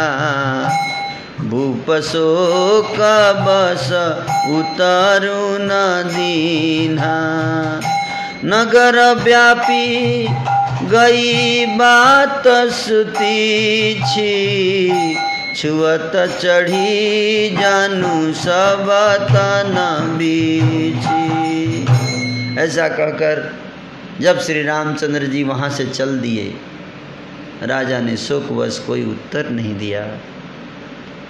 भूप शोक बस उतरु न दीन्हा। नगर व्यापी गई बात सुतीछि, छुअत चढ़ी जानू सब तन बीछी। ऐसा कहकर जब श्री रामचंद्र जी वहाँ से चल दिए, राजा ने शोकवश कोई उत्तर नहीं दिया।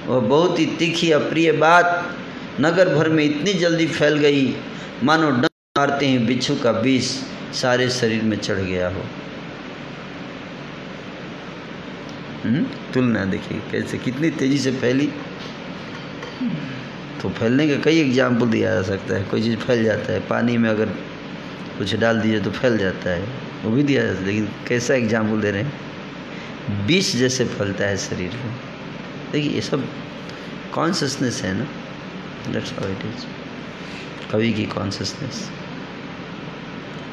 वह बहुत ही तीखी अप्रिय बात नगर भर में इतनी जल्दी फैल गई, मानो डंक मारते ही बिच्छू का विष सारे शरीर में चढ़ गया हो। तुलना देखिए कैसे कितनी तेजी से फैली। तो फैलने का कई एग्जाम्पल दिया जा सकता है। कोई चीज़ फैल जाता है, पानी में अगर कुछ डाल दीजिए तो फैल जाता है, वो भी दिया जाता है। लेकिन कैसा एग्जाम्पल दे रहे हैं, विष जैसे फैलता है शरीर में। देखिए ये सब कॉन्शसनेस है ना, दैट्स हाउ इट इज। कवि की कॉन्शसनेस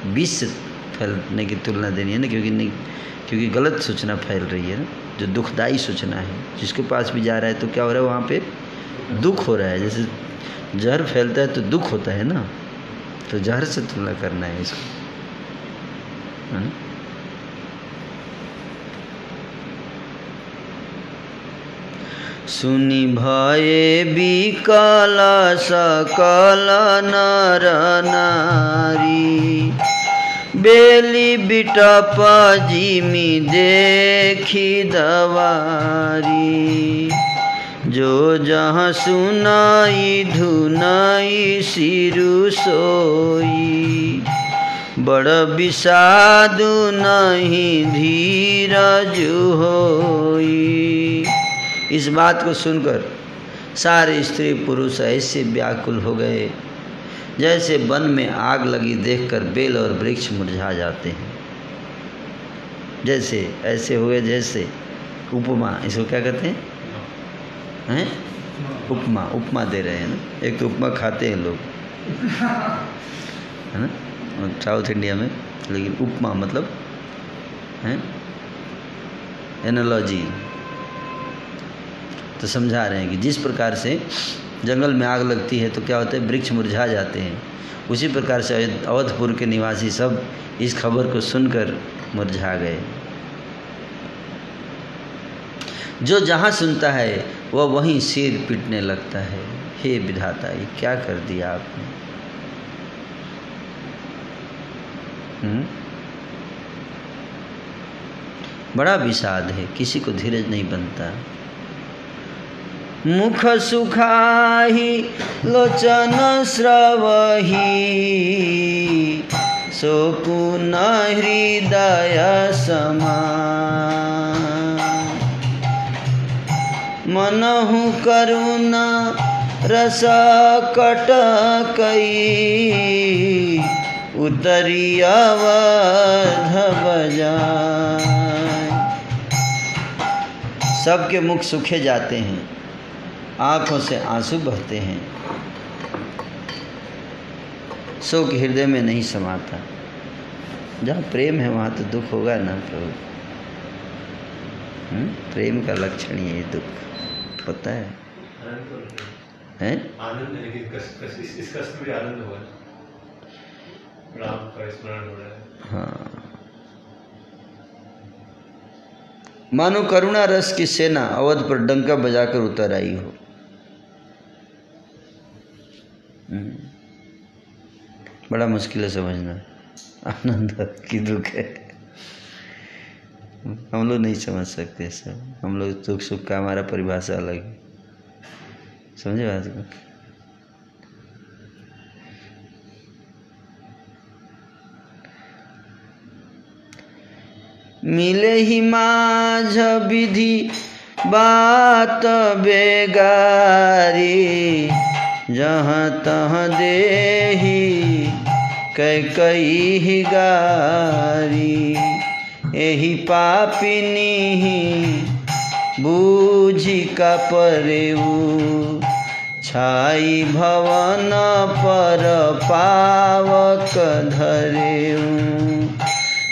विष से फैलने की तुलना देनी है ना, क्योंकि गलत सूचना फैल रही है ना, जो दुखदाई सूचना है। जिसके पास भी जा रहा है तो क्या हो रहा है, वहाँ पे दुख हो रहा है। जैसे जहर फैलता है तो दुख होता है ना, तो जहर से तुलना करना है इसको, है ना। सुनि भये विकल सकल नर नारी, बेली बिटप जिमि देखी दवारी। जो जहाँ सुनाई धुनाई सिरु सोई, बड़ विषादु नहीं धीरज होई। इस बात को सुनकर सारे स्त्री पुरुष ऐसे व्याकुल हो गए जैसे वन में आग लगी देखकर बेल और वृक्ष मुरझा जाते हैं। जैसे ऐसे हुए जैसे उपमा, इसको क्या कहते हैं, उपमा। उपमा दे रहे हैं ना। एक तो उपमा खाते हैं लोग, है ना, साउथ इंडिया में। लेकिन उपमा मतलब है एनालॉजी। तो समझा रहे हैं कि जिस प्रकार से जंगल में आग लगती है तो क्या होता है, वृक्ष मुरझा जाते हैं। उसी प्रकार से अवधपुर के निवासी सब इस खबर को सुनकर मुरझा गए। जो जहाँ सुनता है वह वहीं सिर पीटने लगता है। हे विधाता, ये क्या कर दिया आपने। बड़ा विषाद है, किसी को धीरज नहीं बनता। मुख सुखाही लोचन स्रवही, सो पुनः हृदय समान। मनहु करुणा रस कटकई, उतरी अवध बजाय। सबके मुख सूखे जाते हैं, आँखों से आंसू बहते हैं, शोक हृदय में नहीं समाता। जहाँ प्रेम है वहाँ तो दुख होगा ना प्रभु। प्रेम का लक्षण ये दुख होता है। आनंद है, लेकिन इस कष्ट में आनंद होगा, राम का स्मरण हो रहा है। हाँ, मानो करुणा रस की सेना अवध पर डंका बजाकर उतर आई हो। बड़ा मुश्किल है समझना, आनंद की दुख है। हम लोग नहीं समझ सकते सब। हम लोग दुख सुख का हमारा परिभाषा अलग है, समझे बात को। मिले ही माझ विधि बात बेगारी, जहाँ तहाँ देही कई गारी। एही पापिनी बूझी का परेऊ, छाई भवन पर पावक धरेऊ,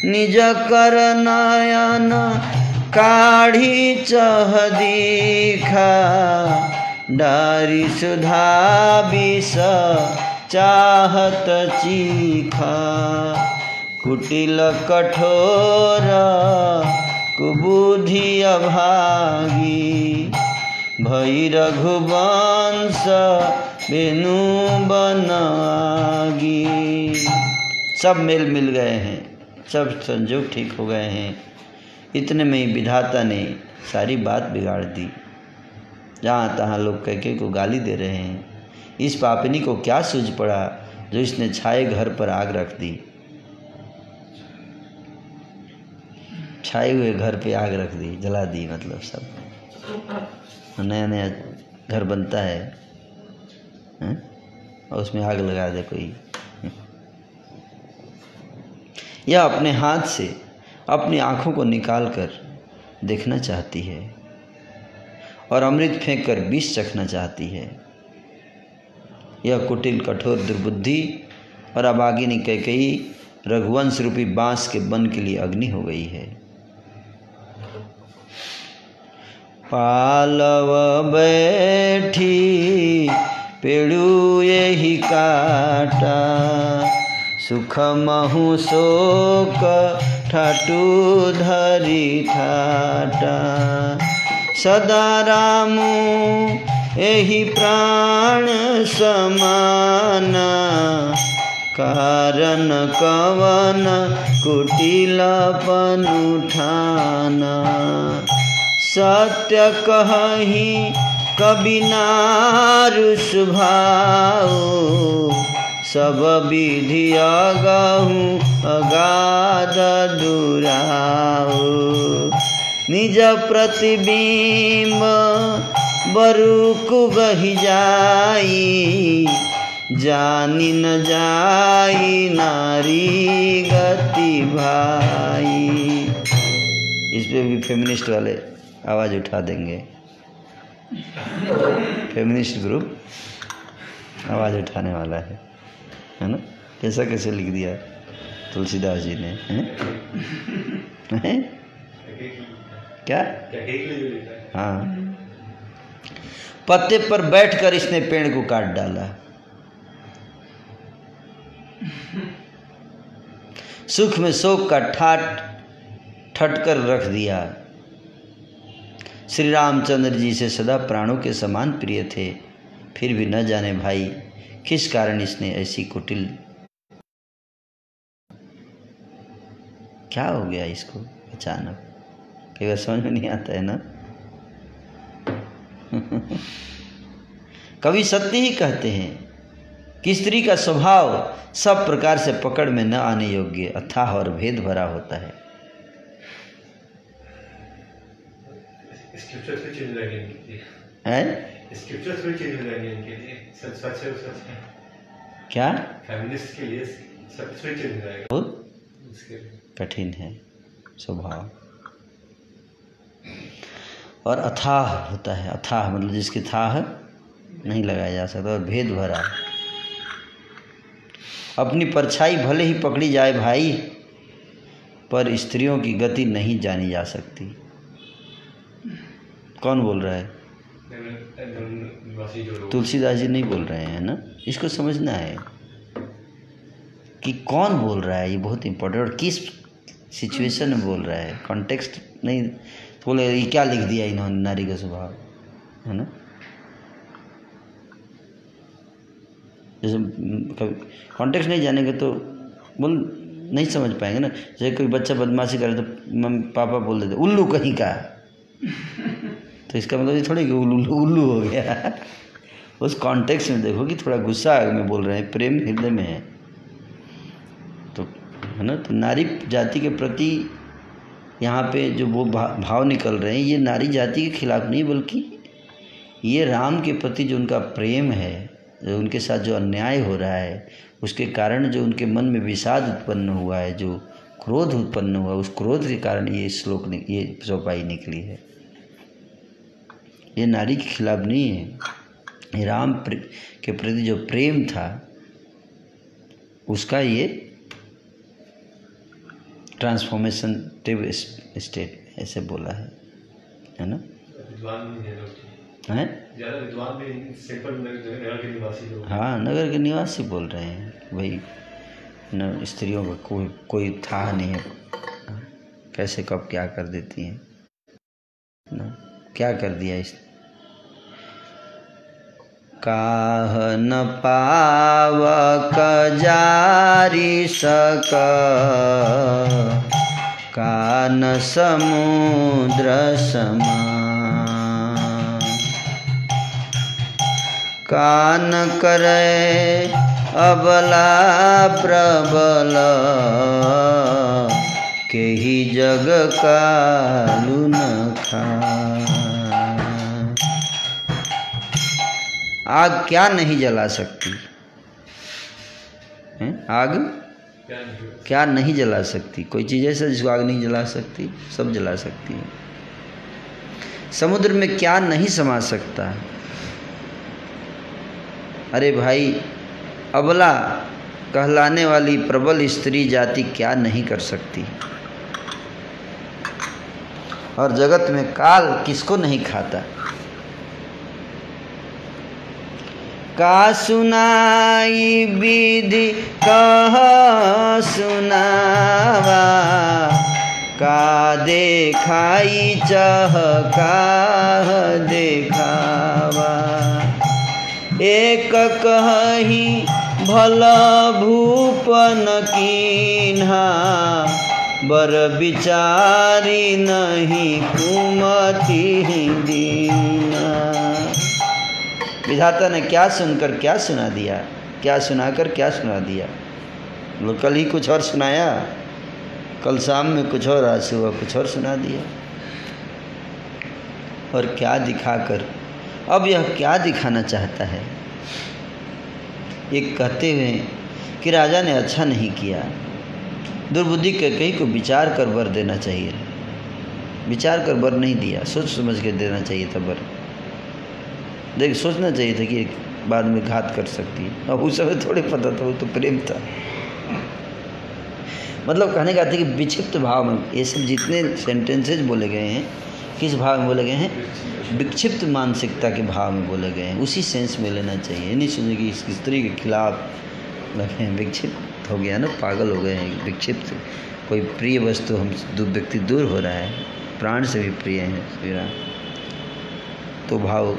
निज कर नयन काढ़ी चह दीखा, डारी सुधा विष चाहत चीखा, कुटिल कठोर कुबुद्धि अभागी, भई रघुवंश बेनु बनागी। सब मेल मिल गए हैं, सब संजोग ठीक हो गए हैं। इतने में ही विधाता ने सारी बात बिगाड़ दी। जहाँ तहाँ लोग कैके को गाली दे रहे हैं। इस पापिनी को क्या सूझ पड़ा जो इसने छाए घर पर आग रख दी। छाए हुए घर पे आग रख दी, जला दी। मतलब सब नया नया घर बनता है, और उसमें आग लगा दे कोई। यह अपने हाथ से अपनी आँखों को निकाल कर देखना चाहती है और अमृत फेंक कर विष चखना चाहती है। यह कुटिल कठोर दुर्बुद्धि और अभागिनी कैकेयी रघुवंश रूपी बांस के बन के लिए अग्नि हो गई है। पालव बैठी पेड़ू यही काटा, सुख महु शोक ठाटू धरी ठाटा, सदा रामू एहि प्राण समाना, कारण कवन कुटिलपन उठाना, सत्य कहि कबि नारु स्वभाव, सब विधि अगहु अगाध दुराओ, निज प्रतिबिंब बरुकु गहि जाई, जानी न जाई नारी गति भाई। इस पे भी फेमिनिस्ट वाले आवाज़ उठा देंगे। फेमिनिस्ट ग्रुप आवाज़ उठाने वाला है ना। कैसा कैसे लिख दिया तुलसीदास जी ने, हैं? क्या? हाँ, पत्ते पर बैठकर इसने पेड़ को काट डाला। सुख में शोक का ठट कर रख दिया। श्री रामचंद्र जी से सदा प्राणों के समान प्रिय थे, फिर भी न जाने भाई किस कारण इसने ऐसी कुटिल, क्या हो गया इसको अचानक, कई बार समझ में नहीं आता है ना। कवि सत्य ही कहते हैं कि स्त्री का स्वभाव सब प्रकार से पकड़ में न आने योग्य, अथाह और भेद भरा होता है। क्या फेमिनिस्ट के लिए बहुत कठिन है स्वभाव, और अथाह होता है। अथाह मतलब जिसकी थाह नहीं लगाया जा सकता, और भेद भरा। अपनी परछाई भले ही पकड़ी जाए भाई, पर स्त्रियों की गति नहीं जानी जा सकती। कौन बोल रहा है? तुलसीदास जी नहीं बोल रहे हैं ना। इसको समझना है कि कौन बोल रहा है, ये बहुत इम्पोर्टेंट, और किस सिचुएशन में बोल रहा है, कॉन्टेक्स्ट नहीं बोले ये क्या लिख दिया इन्होंने नारी का स्वभाव, है ना। जैसे कॉन्टेक्स्ट नहीं जानेंगे तो बोल नहीं समझ पाएंगे ना। जैसे कोई बच्चा बदमाशी करे तो मम्मी पापा बोल देते उल्लू कहीं का, तो इसका मतलब ये थोड़ी कि उल्लू हो गया। उस कॉन्टेक्स्ट में देखो कि थोड़ा गुस्सा में बोल रहे हैं, प्रेम हृदय में है, तो है ना। तो नारी जाति के प्रति यहाँ पे जो वो भाव निकल रहे हैं, ये नारी जाति के खिलाफ नहीं, बल्कि ये राम के प्रति जो उनका प्रेम है, जो उनके साथ जो अन्याय हो रहा है, उसके कारण जो उनके मन में विषाद उत्पन्न हुआ है, जो क्रोध उत्पन्न हुआ, उस क्रोध के कारण ये श्लोक ये चौपाई निकली है। ये नारी के खिलाफ नहीं है, राम के प्रति जो प्रेम था उसका ये ट्रांसफॉर्मेशन स्टेट ऐसे बोला है ना। विद्वान नहीं है हैं? ज़्यादा विद्वान भी सिंपल नगर के निवासी लोग। हाँ, नगर के निवासी बोल रहे हैं भाई न, स्त्रियों का कोई था नहीं है, कैसे कब क्या कर देती हैं ना, क्या कर दिया इस काह न पावक जारी सक कान समुद्र समान कान करे अबला प्रबल के ही जग कालु न खा। आग क्या नहीं जला सकती है? आग क्या नहीं जला सकती? कोई चीज़ ऐसा जिसको आग नहीं जला सकती? सब जला सकती है। समुद्र में क्या नहीं समा सकता? अरे भाई, अबला कहलाने वाली प्रबल स्त्री जाति क्या नहीं कर सकती? और जगत में काल किसको नहीं खाता? का सुनाई विधि कह सुनावा का देखाई चह काह देखावा एक कही भल भूपन कीन्हा बर विचारी नहीं कुमति दीना। विधाता ने क्या सुनकर क्या सुना दिया, क्या सुनाकर क्या सुना दिया। लोग कल ही कुछ और सुनाया, कल शाम में कुछ और, आज सुबह कुछ और सुना दिया। और क्या दिखाकर, अब यह क्या दिखाना चाहता है? ये कहते हुए कि राजा ने अच्छा नहीं किया, दुर्बुद्धि के कहीं को विचार कर वर देना चाहिए। विचार कर वर नहीं दिया, सोच समझ के देना चाहिए था वर। देख, सोचना चाहिए था कि बाद में घात कर सकती है। अब उस समय थोड़े पता था, वो तो प्रेम था। मतलब कहने का था कि विक्षिप्त भाव में, ये सब जितने सेंटेंसेज बोले गए हैं किस भाव में बोले गए हैं? विक्षिप्त मानसिकता के भाव में बोले गए हैं, उसी सेंस में लेना चाहिए। नहीं सोचे कि इस स्त्री के खिलाफ लगे हैं। विक्षिप्त हो गया ना, पागल हो गए हैं। विक्षिप्त, कोई प्रिय वस्तु हम व्यक्ति दूर हो रहा है, प्राण से भी प्रिय है श्री राम, तो भाव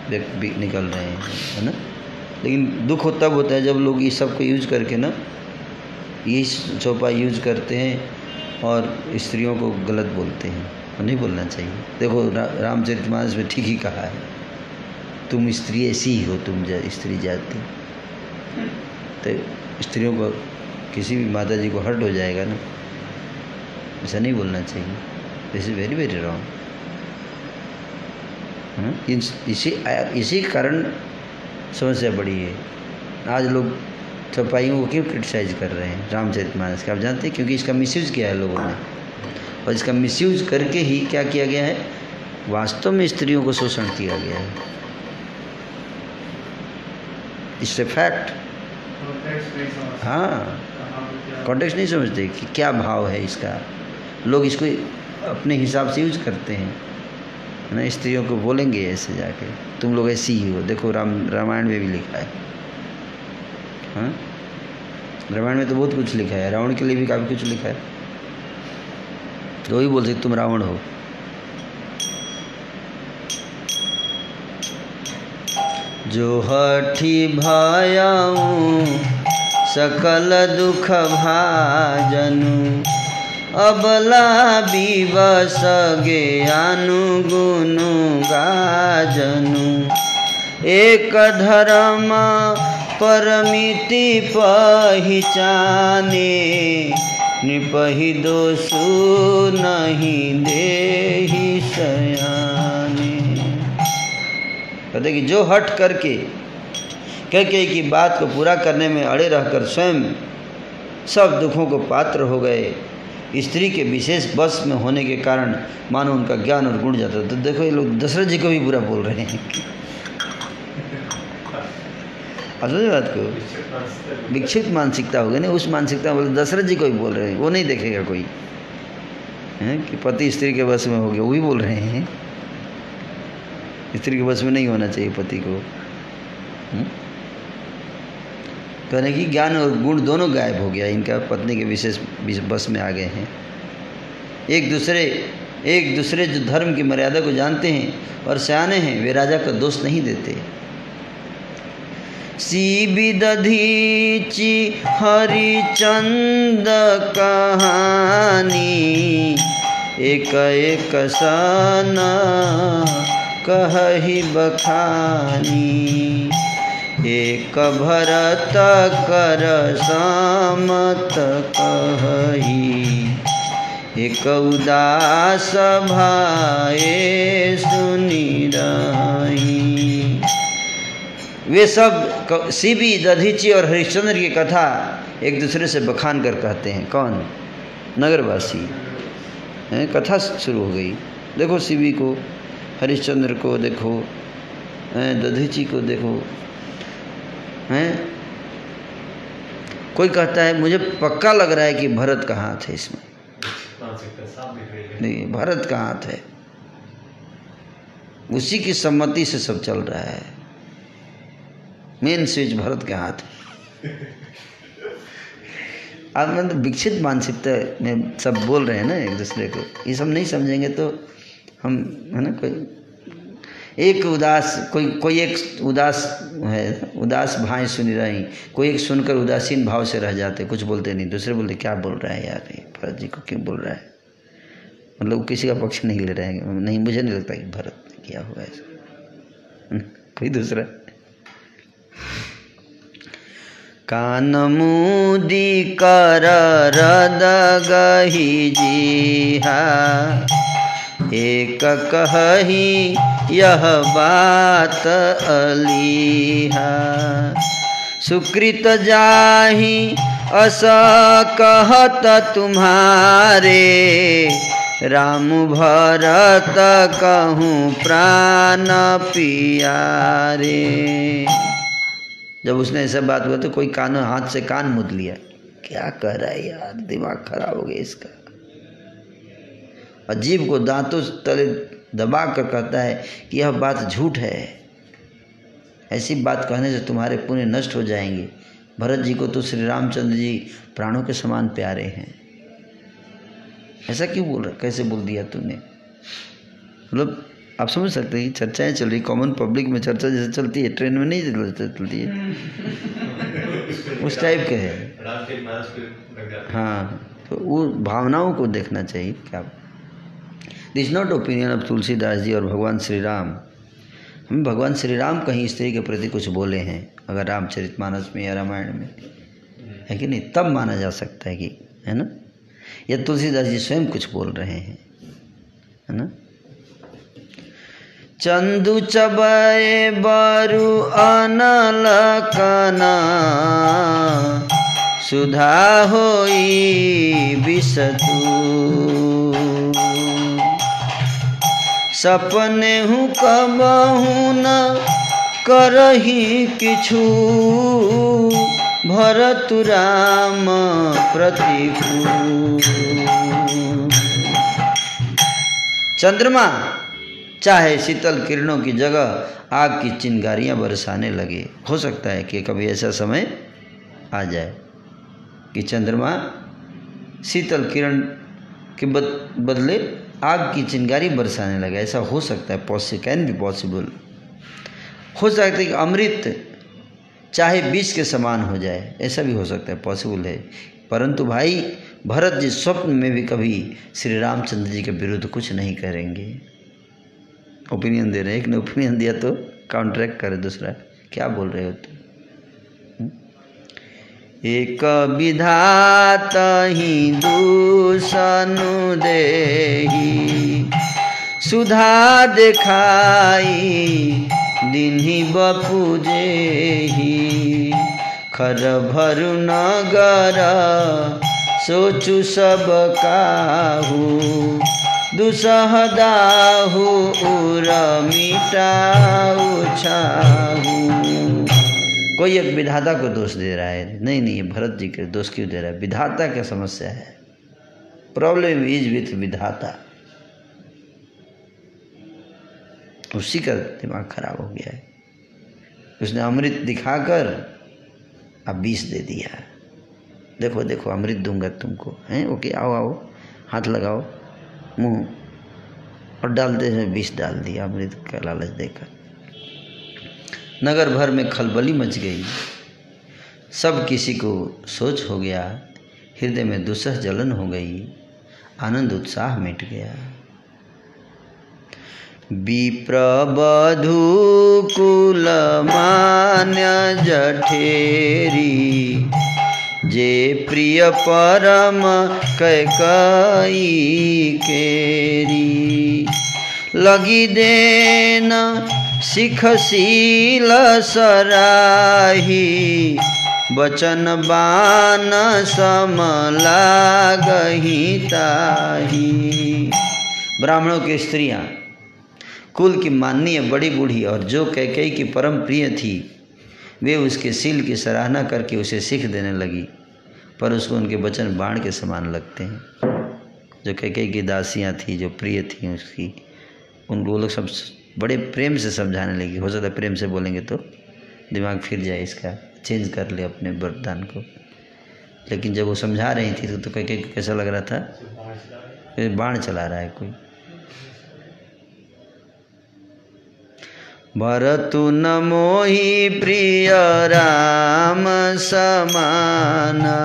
निकल रहे हैं, है ना। लेकिन दुख तब होता है जब लोग इस सब को यूज करके ना, ये चौपा यूज करते हैं और स्त्रियों को गलत बोलते हैं। नहीं बोलना चाहिए। देखो रामचरितमानस में ठीक ही कहा है, तुम स्त्री ऐसी ही हो, तुम स्त्री जाति। तो स्त्रियों को किसी भी माता जी को हर्ट हो जाएगा ना, ऐसा नहीं बोलना चाहिए। This is very very wrong. इसी कारण समस्या बड़ी है। आज लोग चौपाइयों को क्यों क्रिटिसाइज कर रहे हैं रामचरितमानस का? आप जानते हैं, क्योंकि इसका मिसयूज़ किया है लोगों ने, और इसका मिसयूज़ करके ही क्या किया गया है? वास्तव में स्त्रियों को शोषण किया गया है। It's a fact. हाँ, कॉन्टेक्स्ट नहीं समझते कि क्या भाव है इसका। लोग इसको अपने हिसाब से यूज करते हैं ना। स्त्रियों को बोलेंगे ऐसे जाके, तुम लोग ऐसी ही हो। देखो रामायण में भी लिखा है। हाँ, रामायण में तो बहुत कुछ लिखा है, रावण के लिए भी काफ़ी कुछ लिखा है। तो वही बोल सकते तुम रावण हो। जो हठी भयाऊं सकल दुख भाजनु अबला विवश ज्ञानु गुनु गाजनु एक धर्म परमिति पहिचाने निपहि दोषु नहीं देहि सयाने। कहते कि जो हट करके कह की बात को पूरा करने में अड़े रहकर स्वयं सब दुखों को पात्र हो गए, स्त्री के विशेष बस में होने के कारण मानो उनका ज्ञान और गुण जाता। तो देखो ये लोग दशरथ जी को भी बुरा बोल रहे हैं। असली बात को विक्षिप्त मानसिकता हो गई ना, उस मानसिकता बोले दशरथ जी को ही बोल रहे हैं, वो नहीं देखेगा कोई है कि पति स्त्री के बस में हो गया, वही बोल रहे हैं स्त्री के बस में नहीं होना चाहिए पति को। कहने की ज्ञान और गुण दोनों गायब हो गया, इनका पत्नी के विशेष बस में आ गए हैं। एक दूसरे जो धर्म की मर्यादा को जानते हैं और सियाने हैं, वे राजा का दोष नहीं देते। सीबी दधीची हरिचंद कहानी, एक एक सन कहहि बखानी, एक भरत कर सामत कही, एक उदास भाए सुनी रही। वे सब सीबी दधीची और हरिश्चंद्र की कथा एक दूसरे से बखान कर कहते हैं। कौन? नगरवासी। कथा शुरू हो गई। देखो सीबी को, हरिश्चंद्र को देखो, दधीची को देखो, हैं। कोई कहता है मुझे पक्का लग रहा है कि भरत का हाथ है इसमें। नहीं, भरत का हाथ है, उसी की सम्मति से सब चल रहा है। मेन स्विच भरत के हाथ है। आप मतलब विकसित मानसिकता में सब बोल रहे हैं ना एक दूसरे को, ये सब नहीं समझेंगे तो हम, है ना, कोई एक उदास, कोई एक उदास है, उदास भाई सुन रही, कोई एक सुनकर उदासीन भाव से रह जाते, कुछ बोलते नहीं, दूसरे बोलते क्या बोल रहा है यार, ये भरत जी को क्यों बोल रहा है, मतलब किसी का पक्ष नहीं ले रहे हैं। नहीं, मुझे नहीं लगता कि भरत ने किया हुआ ऐसा, कोई दूसरा। कान मूदी कर रद गही जीहा, एक कही यह बात अलीहा, सुकृत जाहि अस कहत तुम्हारे, राम भरत कहूँ प्राण पियारे। जब उसने ऐसा बात हुआ तो कोई कान हाथ से कान मुद लिया, क्या कह रहा है यार, दिमाग खराब हो गया इसका। अजीब को दांतों तले दबा कर कहता है कि यह बात झूठ है, ऐसी बात कहने से तुम्हारे पुण्य नष्ट हो जाएंगे। भरत जी को तो श्री रामचंद्र जी प्राणों के समान प्यारे हैं, ऐसा क्यों बोल रहा, कैसे बोल दिया तूने। मतलब आप समझ सकते हैं, चर्चाएं चल रही, कॉमन पब्लिक में चर्चा जैसे चलती है, ट्रेन में नहीं चलती है, उस टाइप के है। हाँ, तो वो भावनाओं को देखना चाहिए। क्या this not opinion of Tulsidas ji और भगवान श्री राम। हम भगवान श्री राम कहीं स्त्री के प्रति कुछ बोले हैं अगर रामचरितमानस में या रामायण में, है कि नहीं, तब माना जा सकता है कि, है ना, या तुलसीदास जी स्वयं कुछ बोल रहे हैं, है ना। चंदू चबे बरु अनल कना, सुधा होई विषतु, सपने हूँ कबहू न करही किछु, भरत राम प्रतिकूल। चंद्रमा चाहे शीतल किरणों की जगह आग की चिंगारियां बरसाने लगे। हो सकता है कि कभी ऐसा समय आ जाए कि चंद्रमा शीतल किरण के बदले आग की चिंगारी बरसाने लगे, ऐसा हो सकता है, कैन बी पॉसिबल। हो सकता है कि अमृत चाहे विष के समान हो जाए, ऐसा भी हो सकता है, पॉसिबल है। परंतु भाई भरत जी स्वप्न में भी कभी श्री रामचंद्र जी के विरुद्ध कुछ नहीं करेंगे। ओपिनियन दे रहे हैं, एक ने ओपिनियन दिया तो काउंटरैक्ट करे दूसरा, क्या बोल रहे हो तुम। एक विधात ही दूसनु देही, सुधा दिखाई दिन्ही बपुजेही, खर भरु नगर सोचु सब काहू, दुसह दाहु उर मिटाऊ छाहू। कोई एक विधाता को दोष दे रहा है, नहीं नहीं, ये भरत जी के दोष क्यों दे रहा है? विधाता क्या समस्या है? प्रॉब्लम इज विथ विधाता। उसी का दिमाग खराब हो गया है। उसने अमृत दिखाकर अब विष दे दिया। देखो देखो अमृत दूंगा तुमको, हैं? ओके, आओ आओ, हाथ लगाओ मुंह, और डालते हैं विष डाल दिया अमृत का लालच देकर। नगर भर में खलबली मच गई, सब किसी को सोच हो गया, हृदय में दुसह जलन हो गई, आनंद उत्साह मिट गया। विप्रबधू कुल मान्य जठेरी, जे प्रिय परम कैकई केरी। लगी देन शिखशील सराही, बचन बान समला गही ताही। ब्राह्मणों की स्त्रियां, कुल की माननीय बड़ी बूढ़ी और जो कैकेयी की परम प्रिय थी, वे उसके शील की सराहना करके उसे सीख देने लगी, पर उसको उनके वचन बाण के समान लगते हैं। जो कैकेयी की दासियां थी, जो प्रिय थी उसकी, उन लोग सब बड़े प्रेम से समझाने लगी। हो सकता है प्रेम से बोलेंगे तो दिमाग फिर जाए, इसका चेंज कर ले अपने वरदान को। लेकिन जब वो समझा रही थी तो कैकेयी को कैसा लग रहा था? बाण चला रहा है कोई। भरतु न मोहि प्रिय राम समाना,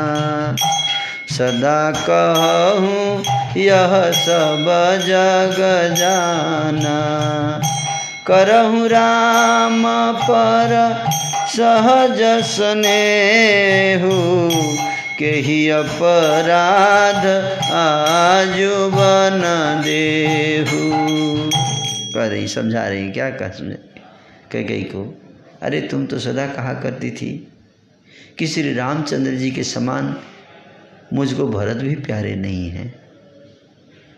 सदा कहूँ यह सब जग जाना। करहु राम पर सहज स्नेहु, केहि अपराध आजु बन देहु। कह रही, समझा रही, क्या कह समझे कैकेयी को? अरे तुम तो सदा कहा करती थी कि श्री रामचंद्र जी के समान मुझको भरत भी प्यारे नहीं हैं।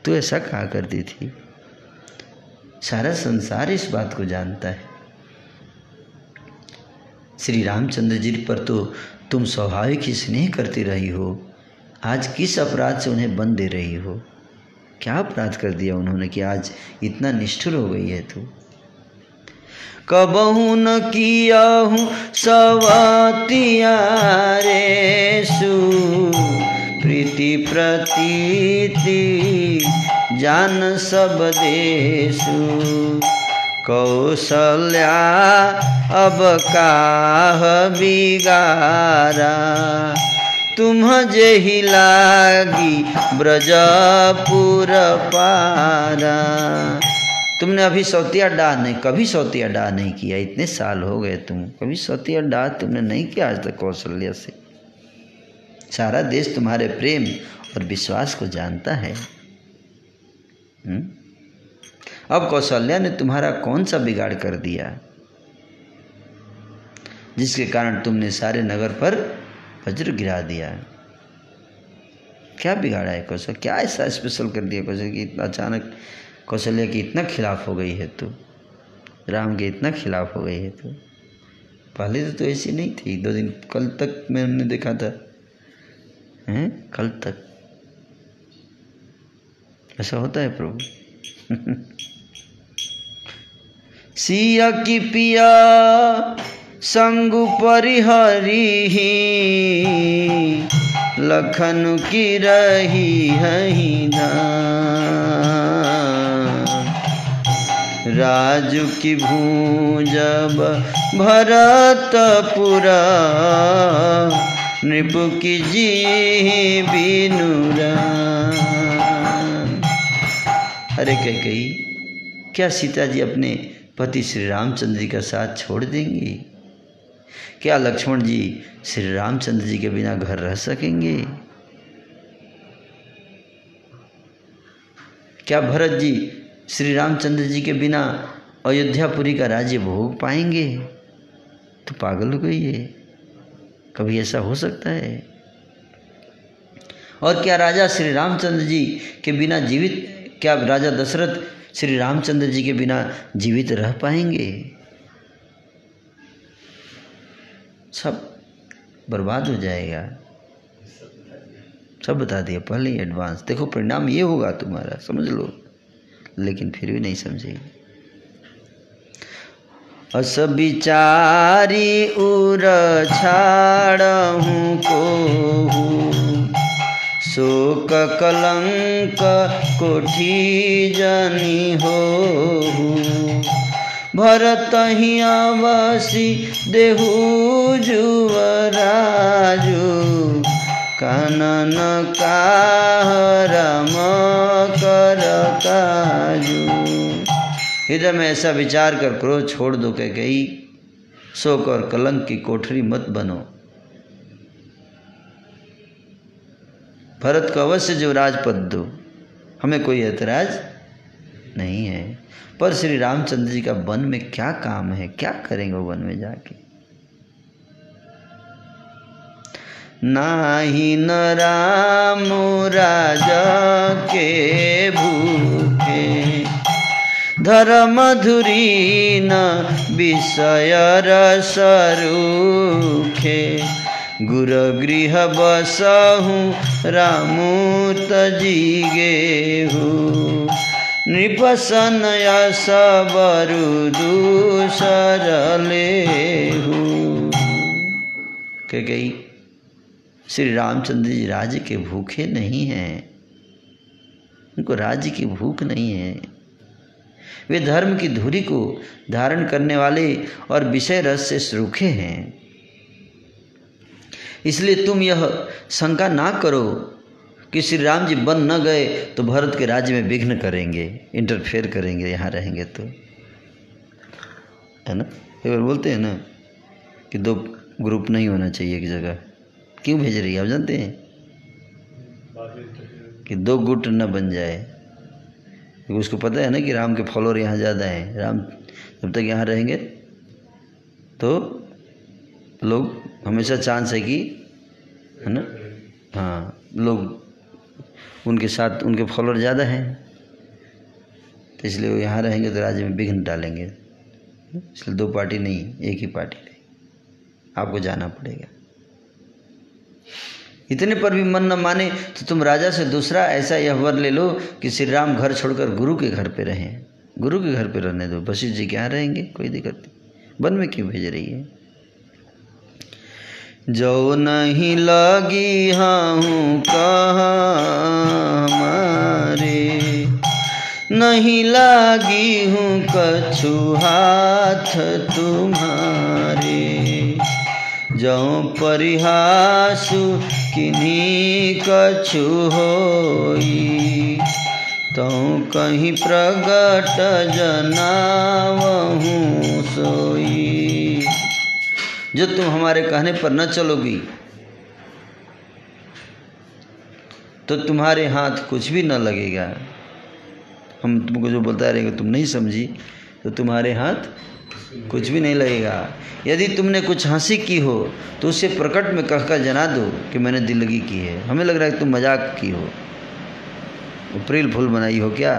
तू ऐसा कहा करती थी। सारा संसार इस बात को जानता है। श्री रामचंद्र जी पर तो तुम स्वाभाविक ही स्नेह करती रही हो, आज किस अपराध से उन्हें बंद दे रही हो? क्या अपराध कर दिया उन्होंने कि आज इतना निष्ठुर हो गई है तू? कबहू न कियाहू सवतिया रेसु, प्रीति प्रतीति जान सब देसु। कौशल्या अब काह बिगारा, तुम जेहि लागी ब्रजपुर पारा। तुमने अभी सौतिया डाह नहीं, कभी सौतिया डाह नहीं किया। इतने साल हो गए, तुम कभी सौतिया डाह तुमने नहीं किया आज तक कौशल्या से। सारा देश तुम्हारे प्रेम और विश्वास को जानता है। अब कौशल्या ने तुम्हारा कौन सा बिगाड़ कर दिया जिसके कारण तुमने सारे नगर पर वज्र गिरा दिया? क्या बिगाड़ा है कौशल्या? क्या ऐसा स्पेशल कर दिया कौशल्या कि इतना अचानक कौशल्या की इतना खिलाफ हो गई है तू? राम के इतना खिलाफ हो गई है तू? पहले तो ऐसी नहीं थी। 2 दिन कल तक मैंने देखा था, हैं? कल तक ऐसा होता है प्रभु। सिया की पिया संग परिहरी, लखन की रही हहीं राजू की भूजब भरतपुरा, नृपु की जी बिनुरा। अरे कैकेयी, क्या सीता जी अपने पति श्री रामचंद्र जी का साथ छोड़ देंगी? क्या लक्ष्मण जी श्री रामचंद्र जी के बिना घर रह सकेंगे? क्या भरत जी श्री रामचंद्र जी के बिना अयोध्यापुरी का राज्य भोग पाएंगे? तो पागल हो गई है। कभी ऐसा हो सकता है? और क्या राजा श्री रामचंद्र जी के बिना जीवित, क्या राजा दशरथ श्री रामचंद्र जी के बिना जीवित रह पाएंगे? सब बर्बाद हो जाएगा। सब बता दिया पहले ही एडवांस, देखो परिणाम ये होगा तुम्हारा, समझ लो। लेकिन फिर भी नहीं समझेगी। अस विचारी उर छाड़हु कोहू, शोक कलंक कोठी जनि होहू। भरत ही अवसि देहु जुवराजु, कानन काहरम कर काजू। हृदय में ऐसा विचार कर क्रोध छोड़ दो कह गई, शोक और कलंक की कोठरी मत बनो। भरत को अवश्य जो राजपद दो, हमें कोई ऐतराज नहीं है। पर श्री रामचंद्र जी का वन में क्या काम है, क्या करेंगे वो वन में जाके। नाही न राम राजा के भूखे, धर्म धुरी न विषय रस रूखे। गुर गृह बसहु रामू तजी गेहू, नृपसन यस बरु दूसर लेहू। कह गई श्री रामचंद्र जी राज्य के भूखे नहीं हैं, उनको राज्य की भूख नहीं है। वे धर्म की धुरी को धारण करने वाले और विषय रस से सूखे हैं। इसलिए तुम यह शंका ना करो कि श्री राम जी बन न गए तो भरत के राज्य में विघ्न करेंगे, इंटरफेयर करेंगे यहाँ रहेंगे तो, है ना। एक बार बोलते हैं ना कि 2 ग्रुप नहीं होना चाहिए एक जगह। क्यों भेज रही है आप जानते हैं? कि 2 गुट न बन जाए, क्योंकि उसको पता है ना कि राम के फॉलोअर यहाँ ज़्यादा हैं। राम जब तक यहाँ रहेंगे तो लोग हमेशा चांस है कि, है ना, हाँ, लोग उनके साथ, उनके फॉलोअर ज़्यादा हैं, तो इसलिए वो यहाँ रहेंगे तो राज्य में विघ्न डालेंगे। इसलिए 2 पार्टी नहीं, एक ही पार्टी नहीं, आपको जाना पड़ेगा। इतने पर भी मन न माने तो तुम राजा से दूसरा ऐसा यह वर ले लो कि श्री राम घर छोड़कर गुरु के घर पे रहें। गुरु के घर पे रहने दो, वशिष्ठ जी क्या रहेंगे, कोई दिक्कत नहीं। वन में क्यों भेज रही है? जो नहीं लगी हूँ कहाँ हमारे, नहीं लागी हूँ कछु हाथ तुम्हारे। जो परिहासु किन्हीं कछु होई, तो कहीं प्रगट जनावहूँ सोई। जो तुम हमारे कहने पर न चलोगी तो तुम्हारे हाथ कुछ भी न लगेगा। हम तुमको जो बोलता रहेंगे तुम नहीं समझी तो तुम्हारे हाथ कुछ भी नहीं लगेगा। यदि तुमने कुछ हंसी की हो तो उसे प्रकट में कहकर जना दो कि मैंने दिल लगी की है। हमें लग रहा है कि तुम मजाक की हो, अप्रैल फूल बनाई हो क्या,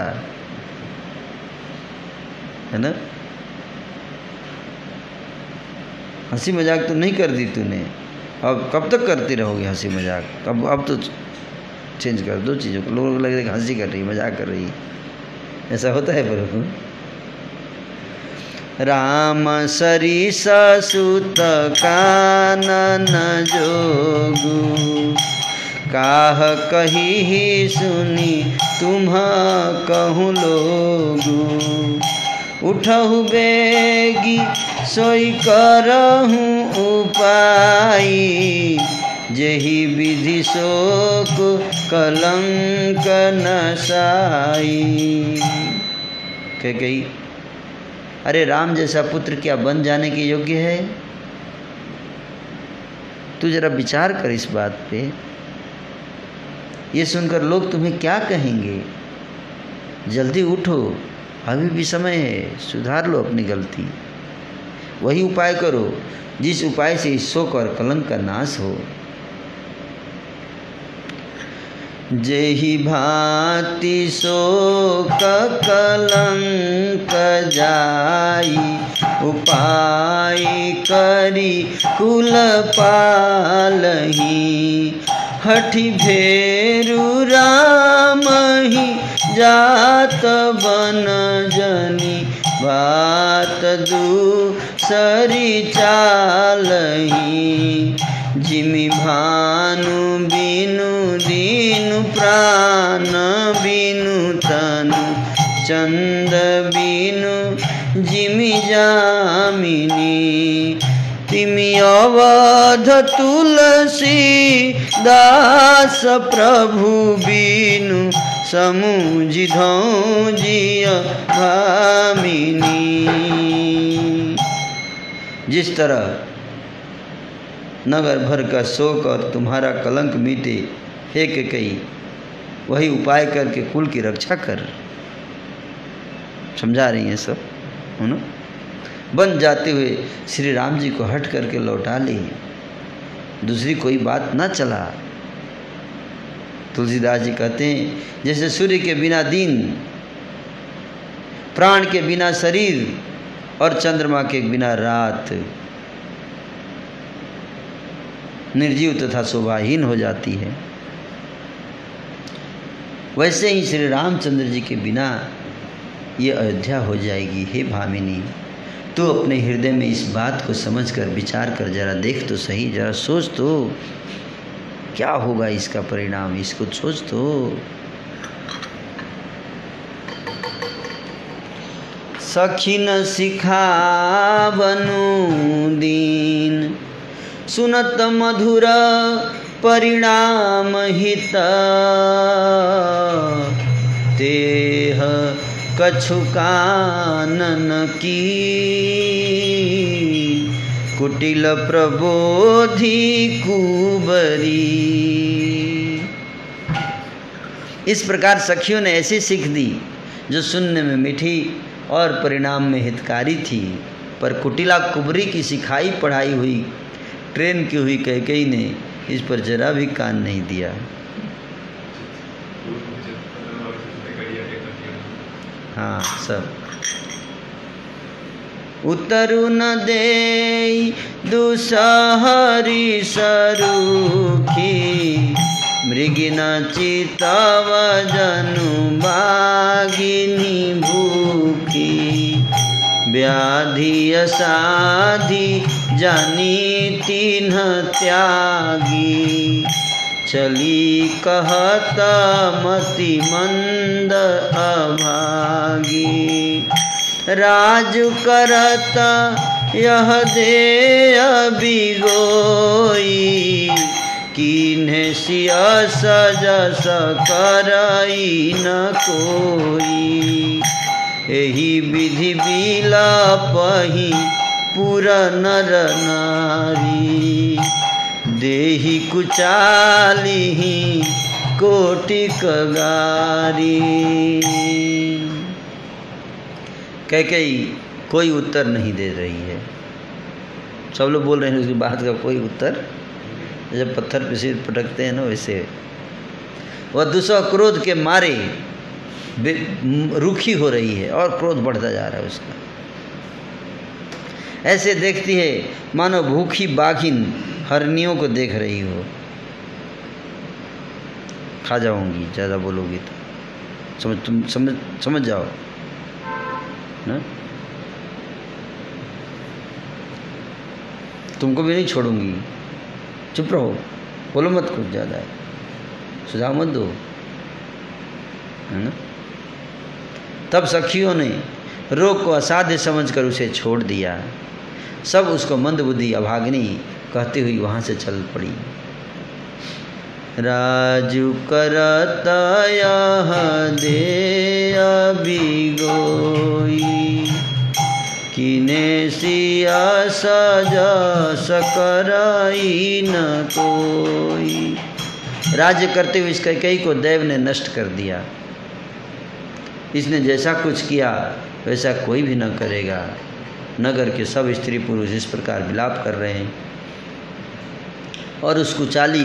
है ना। हंसी मजाक तो नहीं कर दी तूने, अब कब तक करती रहोगे हंसी मजाक? अब तो चेंज कर दो चीज़ों को। लोगों को लग रहा है कि हंसी कर रही, मजाक कर रही, ऐसा होता है। प्रभु राम सरीस सुत कानन जोगु, काह कही ही सुनी तुम कहूँ लोगु। उठहु बेगी सोई करहूँ उपाय, जेहि विधि शोक कलंक नसाई। कह गई अरे राम जैसा पुत्र क्या बन जाने के योग्य है? तू जरा विचार कर इस बात पे। ये सुनकर लोग तुम्हें क्या कहेंगे? जल्दी उठो, अभी भी समय है, सुधार लो अपनी गलती। वही उपाय करो जिस उपाय से इस शोक और कलंक का नाश हो। जेहि भांति शोक कलंक जाई, उपाय करी कुल पालही। हठि भेरु राम ही जात बन जनी बात दूसरी चालही। जिमि भानु बिनु दीनु प्राण बिनु तनु चंद बिनु जिमि जामिनी। तिमि अवध तुलसी दास प्रभु बिनु समुझिधौ जिय भामिनी। जिस तरह नगर भर का शोक और तुम्हारा कलंक मिटे हे कैकेयी, वही उपाय करके कुल की रक्षा कर। समझा रही हैं सब, है ना। बन जाते हुए श्री राम जी को हट करके लौटा ली, दूसरी कोई बात ना चला। तुलसीदास जी कहते हैं जैसे सूर्य के बिना दिन, प्राण के बिना शरीर और चंद्रमा के बिना रात निर्जीव तथा शोभाहीन हो जाती है, वैसे ही श्री रामचंद्र जी के बिना ये अयोध्या हो जाएगी। हे भामिनी, तू अपने हृदय में इस बात को समझकर विचार कर, जरा देख तो सही, जरा सोच तो क्या होगा इसका परिणाम, इसको सोच तो। सखी न सिखावनु दीन, सुनत मधुर परिणाम हित। तेह कछु कानन की, कुटिल प्रबोधि कुबरी। इस प्रकार सखियों ने ऐसी सीख दी जो सुनने में मीठी और परिणाम में हितकारी थी, पर कुटिला कुबरी की सिखाई पढ़ाई हुई ट्रेन की हुई कैकेयी ने इस पर जरा भी कान नहीं दिया। हाँ सब। उतरु न देई दुसहरी सरुखी, मृगिन चितव जनु बागिनी भूखी। व्याधि असाधि जानी तिन्ह त्यागी, चली कहत मति मंद अभागी। राजु करत यह देय बिगोई, किन्हे सिया सजस करई न कोई। एही विधि बिलापहि पुर नर नारी, देहि कुचालिहि कोटिक गारी। कैकेयी कोई उत्तर नहीं दे रही है। सब लोग बोल रहे हैं उसकी बात का कोई उत्तर, जब पत्थर पे सिर पटकते हैं ना वैसे। वह दूसरा क्रोध के मारे रूखी हो रही है और क्रोध बढ़ता जा रहा है उसका। ऐसे देखती है मानो भूखी बाघिन हरनियों को देख रही हो। खा जाऊंगी ज़्यादा बोलोगी तो, समझ जाओ ना। तुमको भी नहीं छोड़ूंगी, चुप रहो, बोलो मत कुछ ज़्यादा, सुझाव मत दो, है ना। तब सखियों ने रोग को असाध्य समझकर उसे छोड़ दिया। सब उसको मंदबुद्धि अभागिनी कहती हुई वहाँ से चल पड़ी। राजु करत यह देय बिगोई, किने सिया सजस करई न कोई। राज्य करते हुए इस कैकेयी को देव ने नष्ट कर दिया। इसने जैसा कुछ किया वैसा कोई भी न करेगा। नगर के सब स्त्री पुरुष इस प्रकार विलाप कर रहे हैं और उस कुचाली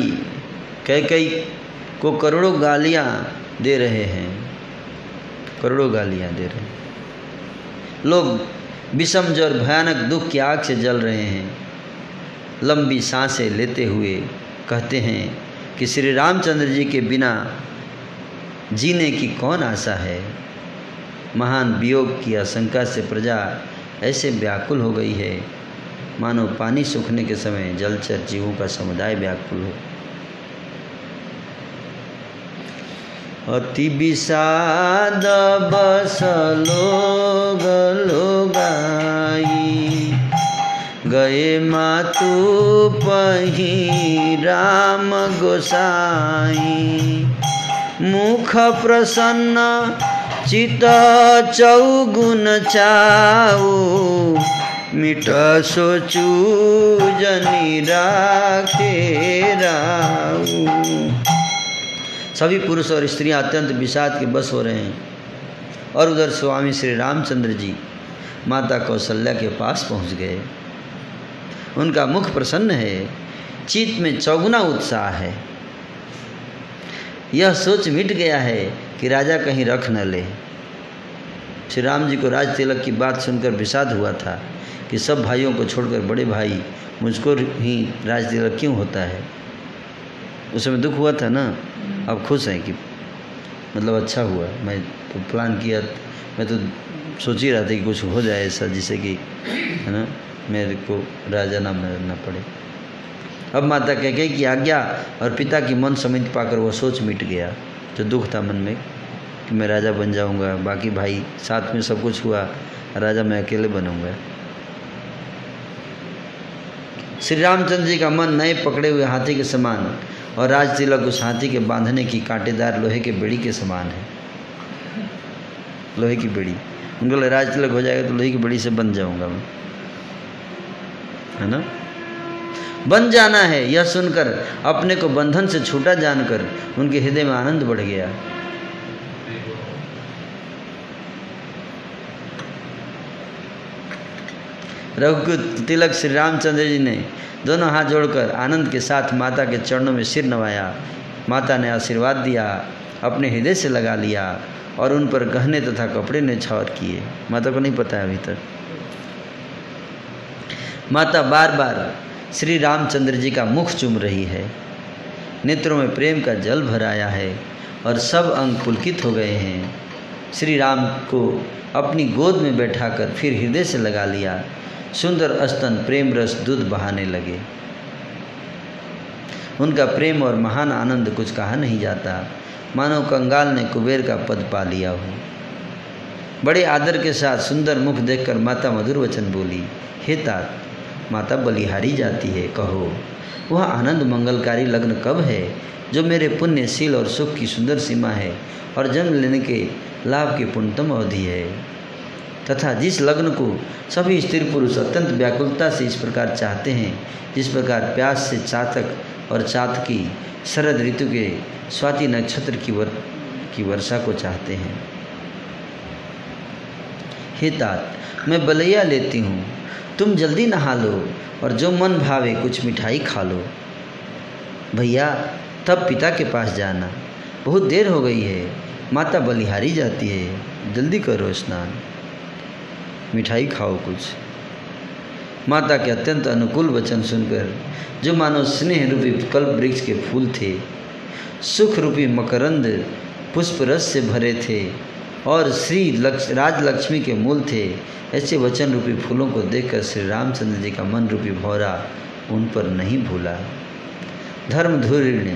कैकेयी को करोड़ों गालियाँ दे रहे हैं, करोड़ों गालियाँ दे रहे हैं। लोग विषम और भयानक दुख की आग से जल रहे हैं। लंबी सांसें लेते हुए कहते हैं कि श्री रामचंद्र जी के बिना जीने की कौन आशा है। महान वियोग की आशंका से प्रजा ऐसे व्याकुल हो गई है मानो पानी सूखने के समय जलचर जीवों का समुदाय व्याकुल हो। अति विषाद बस लोग लोगाई, गए मातु पही राम गोसाई। मुख प्रसन्न चित चौगुन चाऊ, मिट सोचू जनी राखे राऊ। सभी पुरुष और स्त्रियां अत्यंत विषाद के बस हो रहे हैं। और उधर स्वामी श्री रामचंद्र जी माता कौशल्या के पास पहुंच गए। उनका मुख प्रसन्न है, चित्त में चौगुना उत्साह है। यह सोच मिट गया है कि राजा कहीं रख न ले। श्री राम जी को राज तिलक की बात सुनकर विषाद हुआ था कि सब भाइयों को छोड़कर बड़े भाई मुझको ही राज तिलक क्यों होता है। उस समय दुख हुआ था ना, अब खुश हैं कि मतलब अच्छा हुआ। मैं तो प्लान किया, मैं तो सोच ही रहा था कि कुछ हो जाए ऐसा जिससे कि है ना मेरे को राजा ना मरना पड़े। अब माता कैकेयी की आज्ञा और पिता की मन समित पाकर वो सोच मिट गया। जो दुख था मन में कि मैं राजा बन जाऊंगा, बाकी भाई साथ में सब कुछ हुआ, राजा मैं अकेले बनूंगा। श्री रामचंद्र जी का मन नए पकड़े हुए हाथी के समान और राज तिलक उस हाथी के बांधने की कांटेदार लोहे के बेड़ी के समान है। लोहे की बेड़ी, उनको राज तिलक हो जाएगा तो लोहे की बेड़ी से बन जाऊंगा मैं, है ना। बन जाना है, यह सुनकर अपने को बंधन से छूटा जानकर उनके हृदय में आनंद बढ़ गया। रघुकुल तिलक श्री रामचंद्र जी ने दोनों हाथ जोड़कर आनंद के साथ माता के चरणों में सिर नवाया। माता ने आशीर्वाद दिया, अपने हृदय से लगा लिया और उन पर गहने तथा कपड़े न्यौछावर किए। माता को नहीं पता है अभी तक। माता बार बार श्री रामचंद्र जी का मुख चूम रही है। नेत्रों में प्रेम का जल भर आया है और सब अंग पुलकित हो गए हैं। श्री राम को अपनी गोद में बैठाकर फिर हृदय से लगा लिया। सुंदर स्तन प्रेम रस दूध बहाने लगे। उनका प्रेम और महान आनंद कुछ कहा नहीं जाता, मानो कंगाल ने कुबेर का पद पा लिया हो। बड़े आदर के साथ सुंदर मुख देखकर माता मधुर वचन बोली, हे तात, माता बलिहारी जाती है, कहो वह आनंद मंगलकारी लग्न कब है जो मेरे पुण्य शील और सुख की सुंदर सीमा है और जन्म लेने के लाभ की पूर्णतम अवधि है, तथा जिस लग्न को सभी स्त्री पुरुष अत्यंत व्याकुलता से इस प्रकार चाहते हैं जिस प्रकार प्यास से चातक और चातकी शरद ऋतु के स्वाति नक्षत्र की वर्षा को चाहते हैं। हे तात, मैं बलैया लेती हूँ, तुम जल्दी नहा लो और जो मन भावे कुछ मिठाई खा लो। भैया तब पिता के पास जाना, बहुत देर हो गई है, माता बलिहारी जाती है, जल्दी करो स्नान, मिठाई खाओ कुछ। माता के अत्यंत अनुकूल वचन सुनकर जो मानो स्नेह रूपी कल्प वृक्ष के फूल थे, सुख रूपी मकरंद पुष्प रस से भरे थे और श्री राजलक्ष्मी के मूल थे, ऐसे वचन रूपी फूलों को देखकर श्री रामचंद्र जी का मन रूपी भौरा उन पर नहीं भूला। धर्म धूर्य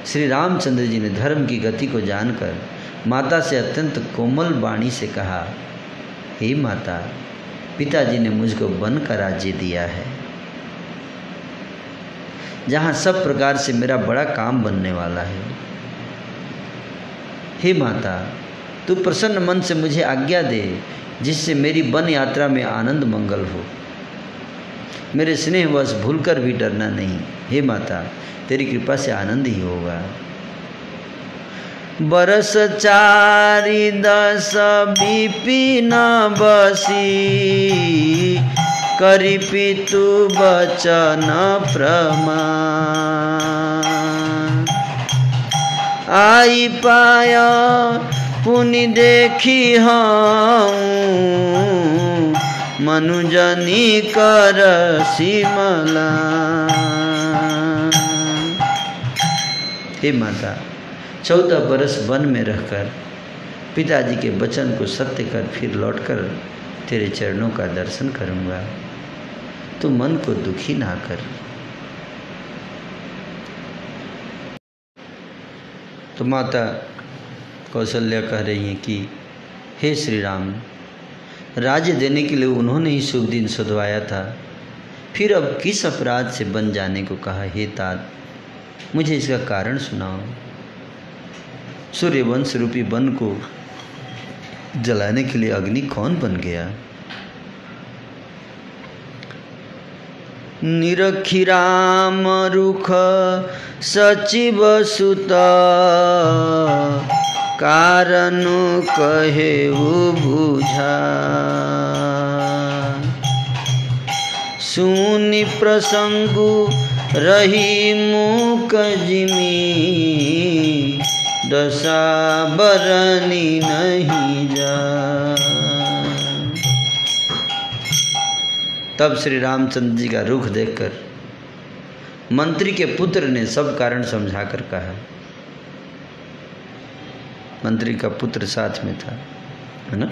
श्री रामचंद्र जी ने धर्म की गति को जानकर माता से अत्यंत कोमल वाणी से कहा, हे माता, पिताजी ने मुझको वन का राज्य दिया है जहाँ सब प्रकार से मेरा बड़ा काम बनने वाला है। हे माता, तू प्रसन्न मन से मुझे आज्ञा दे जिससे मेरी वन यात्रा में आनंद मंगल हो। मेरे स्नेहवश भूलकर भी डरना नहीं। हे माता, तेरी कृपा से आनंद ही होगा। बरस 4-10 विपिन बसी, करी पितु बचन प्रमाण। आई पाया पुनि देखी हूँ, मनुजनी कर सिमला। हे माता, 14 बरस वन में रहकर पिताजी के वचन को सत्य कर फिर लौटकर तेरे चरणों का दर्शन करूंगा, तो मन को दुखी ना कर। तो माता कौशल्या कह रही हैं कि हे श्री राम, राज्य देने के लिए उन्होंने ही शुभ दिन सुधवाया था, फिर अब किस अपराध से बन जाने को कहा। हे तात, मुझे इसका कारण सुनाओ। सूर्यवंश रूपी वन को जलाने के लिए अग्नि कौन बन गया? निरखी राम रुख सचिव सुत, कारण कहे बुझा। सुनि प्रसंगु रही मूक जिमी, दशा बरनी नहीं जा। तब श्री रामचंद्र जी का रुख देखकर मंत्री के पुत्र ने सब कारण समझाकर कहा। मंत्री का पुत्र साथ में था, है ना,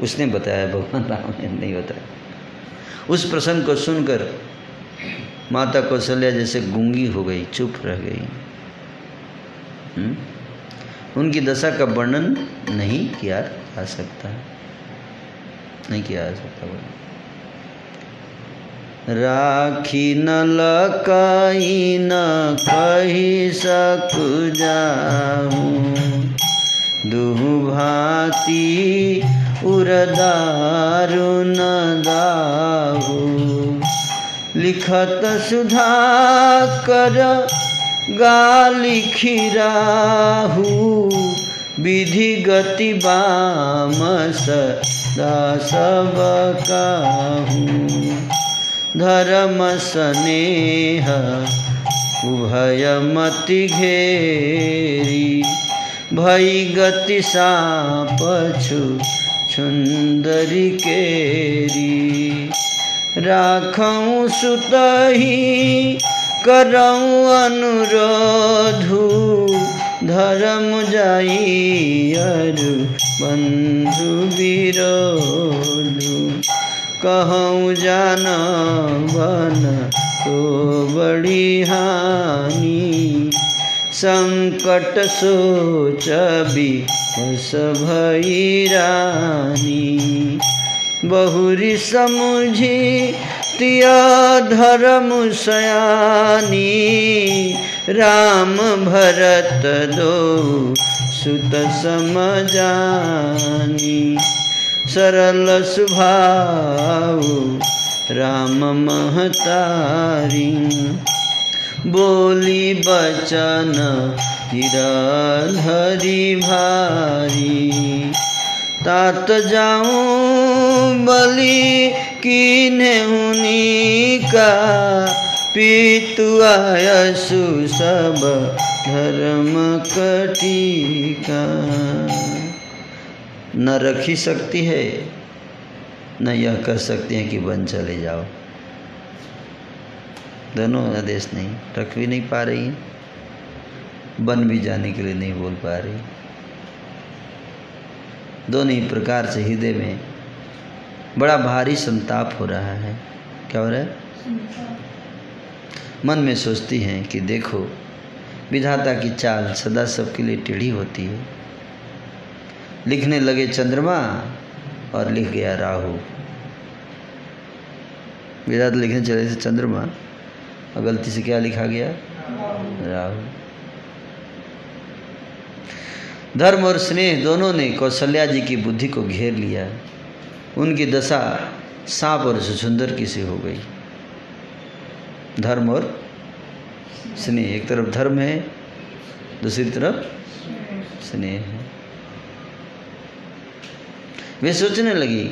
उसने बताया, भगवान राम ने नहीं बताया। उस प्रसंग को सुनकर माता कौशल्या जैसे गूंगी हो गई, चुप रह गई। उनकी दशा का वर्णन नहीं किया जा सकता, नहीं किया जा सकता। राखी न लकाई न कही सकु जाहूँ, दुहु भांति उरदारु न दाहू। लिखत सुधा कर गाली खिराहू, विधि गति बाम सदा सब काहू। धर्म स्नेह उभय मति घेरी, भई गति सापछु छुंदरी केरी। राखऊँ सुतहि करऊँ अनुरोधु, धर्म जाई अरु बंधु विरोधु। कहूँ जान बन तो बड़ी हानि, संकट सोच बिवश भई रानी। बहुरी समुझी तिया धर्म सयानी, राम भरत दो सुत समजानी। सरल स्वभाव राम महतारी, बोली बचन धरी भारी। तात जाऊं बलि कीन्हे हुनी का, पीतु आयसु सब धर्म कटिका। न रखी सकती है, न यह कह सकती हैं कि वन चले जाओ। दोनों आदेश नहीं, रख भी नहीं पा रही, वन भी जाने के लिए नहीं बोल पा रही। दोनों ही प्रकार से हृदय में बड़ा भारी संताप हो रहा है। क्या हो रहा है? मन में सोचती हैं कि देखो, विधाता की चाल सदा सबके लिए टेढ़ी होती है। लिखने लगे चंद्रमा और लिख गया राहु। विधाता लिखने चले थे चंद्रमा और गलती से क्या लिखा गया? राहु। धर्म और स्नेह दोनों ने कौशल्या जी की बुद्धि को घेर लिया। उनकी दशा सांप और छुछुंदर की सी हो गई। धर्म और स्नेह, एक तरफ धर्म है, दूसरी तरफ स्नेह है। वे सोचने लगी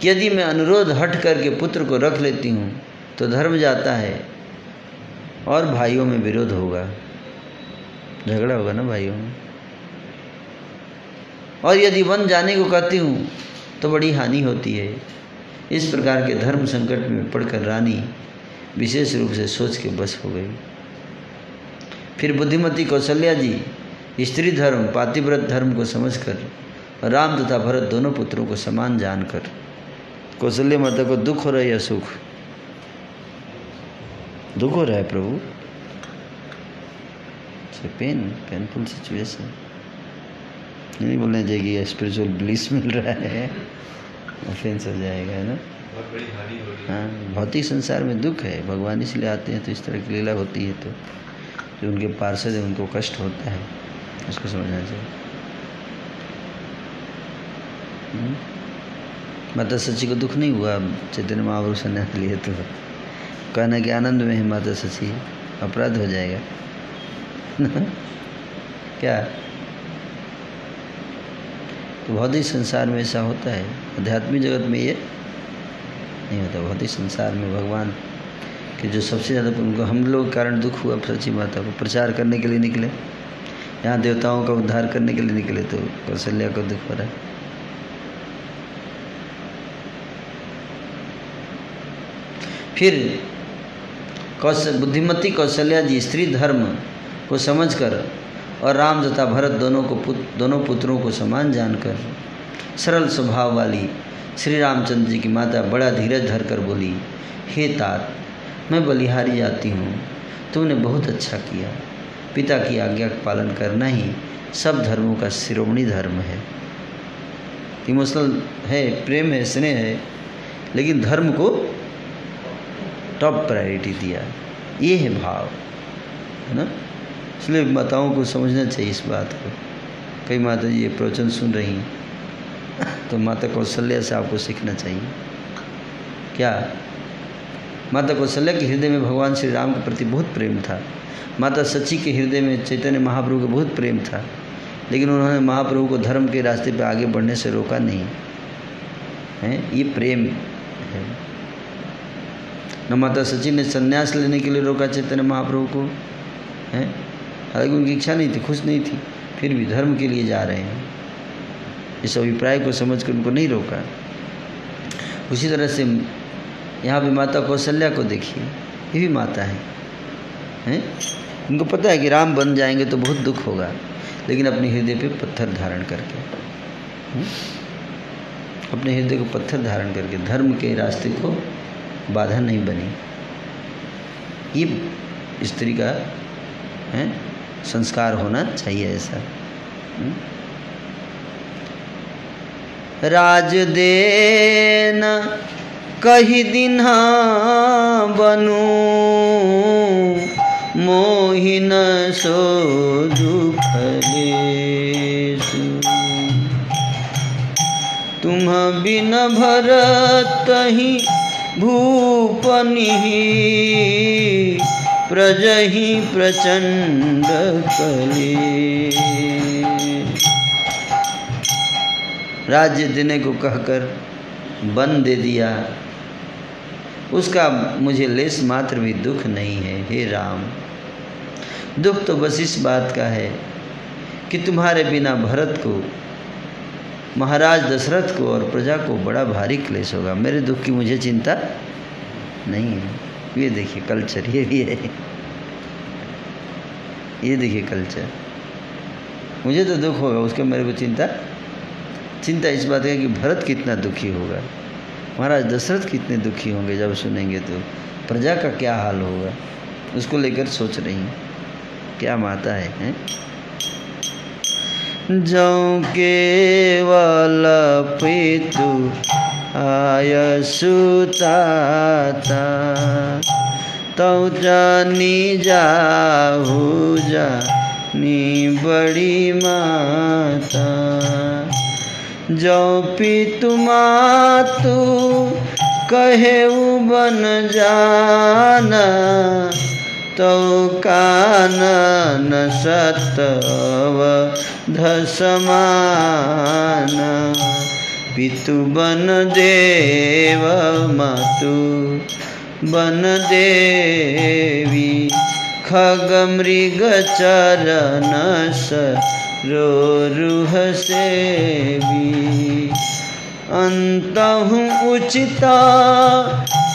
कि यदि मैं अनुरोध हट करके पुत्र को रख लेती हूँ तो धर्म जाता है और भाइयों में विरोध होगा, झगड़ा होगा ना भाइयों में। और यदि वन जाने को कहती हूँ तो बड़ी हानि होती है, इस प्रकार के धर्म संकट में पड़कर रानी विशेष रूप से सोच के बस हो गई। फिर बुद्धिमती कौशल्या जी स्त्री धर्म पातिव्रत धर्म को समझकर राम तथा भरत दोनों पुत्रों को समान जानकर, कौशल्या माता को दुख हो रहा है या सुख? दुख हो रहा है प्रभु, पेनफुल सिचुएशन। नहीं बोलना चाहिए स्पिरिचुअल ब्लिस मिल रहा है, ऑफेंस हो जाएगा, है ना। बहुत बड़ी हानि हो रही है। हाँ, भौतिक संसार में दुख है, भगवान इसलिए आते हैं तो इस तरह की लीला होती है, तो जो उनके पार्षद है उनको कष्ट होता है, उसको समझना चाहिए। माता सची को दुख नहीं हुआ चैतन्य महाप्रभु संन्यास लिए तो कहना कि आनंद में है माता सची, अपराध हो जाएगा क्या? तो भौतिक संसार में ऐसा होता है, आध्यात्मिक जगत में ये नहीं होता। भौतिक संसार में भगवान के जो सबसे ज़्यादा उनको हम लोग के कारण दुख हुआ, सची माता को प्रचार करने के लिए निकले, यहाँ देवताओं का उद्धार करने के लिए निकले, तो कौशल्या को दुख हो रहा है। फिर बुद्धिमती कौशल्या जी स्त्री धर्म को समझकर और राम तथा भरत दोनों पुत्रों को समान जानकर सरल स्वभाव वाली श्री रामचंद्र जी की माता बड़ा धीरज धर कर बोली, हे तात, मैं बलिहारी जाती हूँ, तुमने बहुत अच्छा किया। पिता की आज्ञा का पालन करना ही सब धर्मों का शिरोमणि धर्म है। इमोशनल है, प्रेम है, स्नेह है, लेकिन धर्म को टॉप प्रायोरिटी दिया, ये है भाव, है ना। इसलिए माताओं को समझना चाहिए इस बात को। कई माता जी ये प्रवचन सुन रही हैं तो माता कौशल्या से आपको सीखना चाहिए। क्या? माता कौशल्या के हृदय में भगवान श्री राम के प्रति बहुत प्रेम था। माता सची के हृदय में चैतन्य महाप्रभु का बहुत प्रेम था, लेकिन उन्होंने महाप्रभु को धर्म के रास्ते पर आगे बढ़ने से रोका नहीं है। ये प्रेम है। न माता सची ने संन्यास लेने के लिए रोका चैतन्य महाप्रभु को, हैं, हालांकि उनकी इच्छा नहीं थी, खुश नहीं थी, फिर भी धर्म के लिए जा रहे हैं, इस अभिप्राय को समझकर उनको नहीं रोका। उसी तरह से यहाँ भी माता कौशल्या को देखिए, ये भी माता हैं, उनको पता है कि राम बन जाएंगे तो बहुत दुख होगा, लेकिन अपने हृदय पे पत्थर धारण करके, अपने हृदय को पत्थर धारण करके धर्म के रास्ते को बाधा नहीं बनी। ये स्त्री का संस्कार होना चाहिए ऐसा। राज देन कही दिन बनू, मोहिन सो दुख लेसु। तुम बिन भरत ही भूपनि प्रजहि प्रचंड कले। राज्य देने को कहकर वन दे दिया, उसका मुझे लेस मात्र भी दुख नहीं है। हे राम, दुख तो बस इस बात का है कि तुम्हारे बिना भरत को, महाराज दशरथ को और प्रजा को बड़ा भारी क्लेश होगा। मेरे दुख की मुझे चिंता नहीं है। ये देखिए कल्चर, ये भी है, ये देखिए कल्चर। मुझे तो दुख होगा, उसका मेरे को चिंता इस बात है कि भरत कितना दुखी होगा, महाराज दशरथ कितने दुखी होंगे जब सुनेंगे, तो प्रजा का क्या हाल होगा, उसको लेकर सोच रही हैं। क्या माता है? जौ केवल पितु आय सुताता, तौ जानी जाहु जानी बड़ी माता। जौ पितु मातु कहेउ बन जाना, तो कानन सतव धसमाना। पितु बन देव मातु बन देवी, खग मृग चरण सरोरुह सेवी। अंतहु उचिता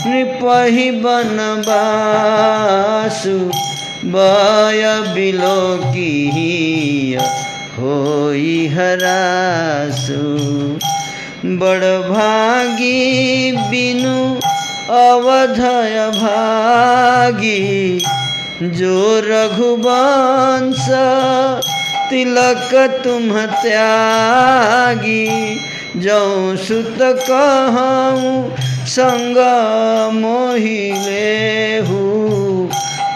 नृपहि बनवासु बय बिलोकी होई हरासु। बड़ भागी बिनु अवधय भागी जो रघुवंश तिलक तुम त्यागी। जो सुत कहूँ संग मोहि लेहु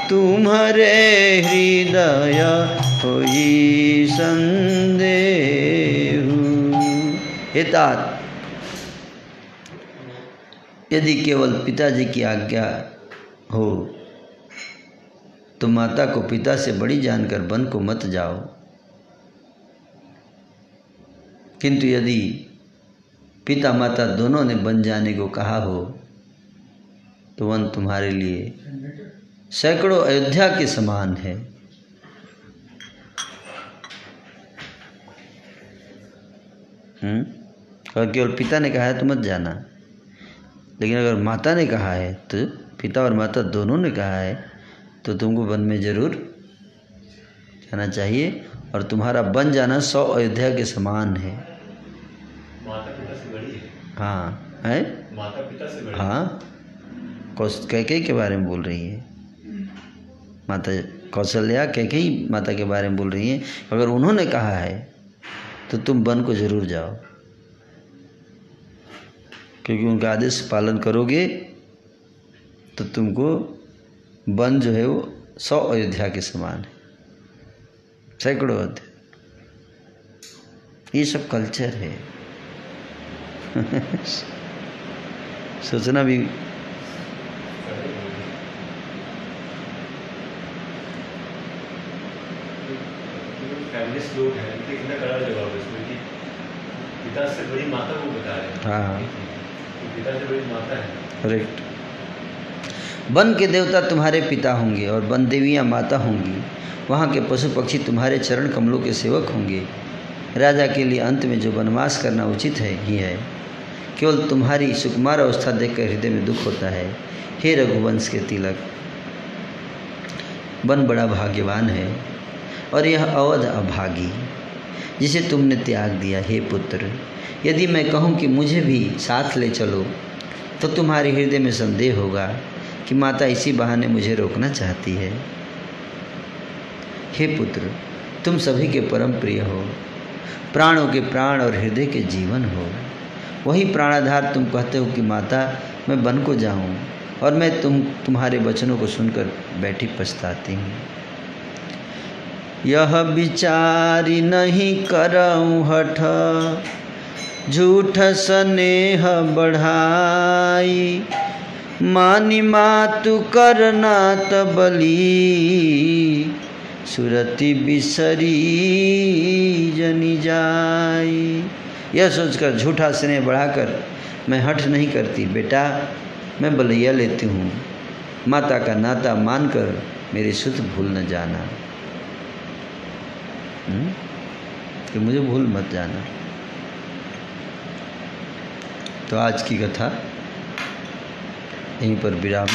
तुम्हारे हृदय होई संदेहु। हे तात, यदि केवल पिताजी की आज्ञा हो तो माता को पिता से बड़ी जानकर वन को मत जाओ, किंतु यदि पिता माता दोनों ने वन जाने को कहा हो तो वन तुम्हारे लिए सैकड़ों अयोध्या के समान है। और केवल पिता ने कहा है तो मत जाना, लेकिन अगर माता ने कहा है तो पिता और माता दोनों ने कहा है तो तुमको वन में जरूर जाना चाहिए। और तुम्हारा वन जाना 100 अयोध्या के समान है। माता पिता से बड़ी है। हाँ है, माता पिता से बड़ी। हाँ, कैकेयी के बारे में बोल रही है माता। कौशल्या कैकेयी माता के बारे में बोल रही है। अगर उन्होंने कहा है तो तुम वन को जरूर जाओ, क्योंकि उनका आदेश पालन करोगे तो तुमको वन जो है वो 100 अयोध्या के समान है, सैकड़ों अयोध्या। ये सब कल्चर है। सोचना भी। फैमिलिस्ट लोग हैं, इनके इतना कड़ा जवाब है इसमें कि पिता से बड़ी माता को बता रहे हैं। हाँ, पिता से बड़ी माता है। करेक्ट। वन के देवता तुम्हारे पिता होंगे और वन देवियाँ माता होंगी। वहाँ के पशु पक्षी तुम्हारे चरण कमलों के सेवक होंगे। राजा के लिए अंत में जो वनवास करना उचित है ही है। केवल तुम्हारी सुकुमार अवस्था देखकर हृदय में दुख होता है। हे रघुवंश के तिलक, वन बड़ा भाग्यवान है और यह अवध अभागी जिसे तुमने त्याग दिया। हे पुत्र, यदि मैं कहूँ कि मुझे भी साथ ले चलो तो तुम्हारे हृदय में संदेह होगा कि माता इसी बहाने मुझे रोकना चाहती है। हे पुत्र, तुम सभी के परम प्रिय हो, प्राणों के प्राण और हृदय के जीवन हो। वही प्राणाधार तुम कहते हो कि माता मैं वन को जाऊं, और मैं तुम्हारे वचनों को सुनकर बैठी पछताती हूँ। यह विचारी नहीं करऊँ हठ, झूठ स्नेह बढ़ाई। मानी मातु करना तबली, सुरति बिसरी जनी जाई। यह सोचकर झूठा स्नेह बढ़ाकर मैं हठ नहीं करती। बेटा, मैं बलैया लेती हूँ। माता का नाता मानकर मेरी सुध भूल न जाना, कि मुझे भूल मत जाना। तो आज की कथा यहीं पर विराम।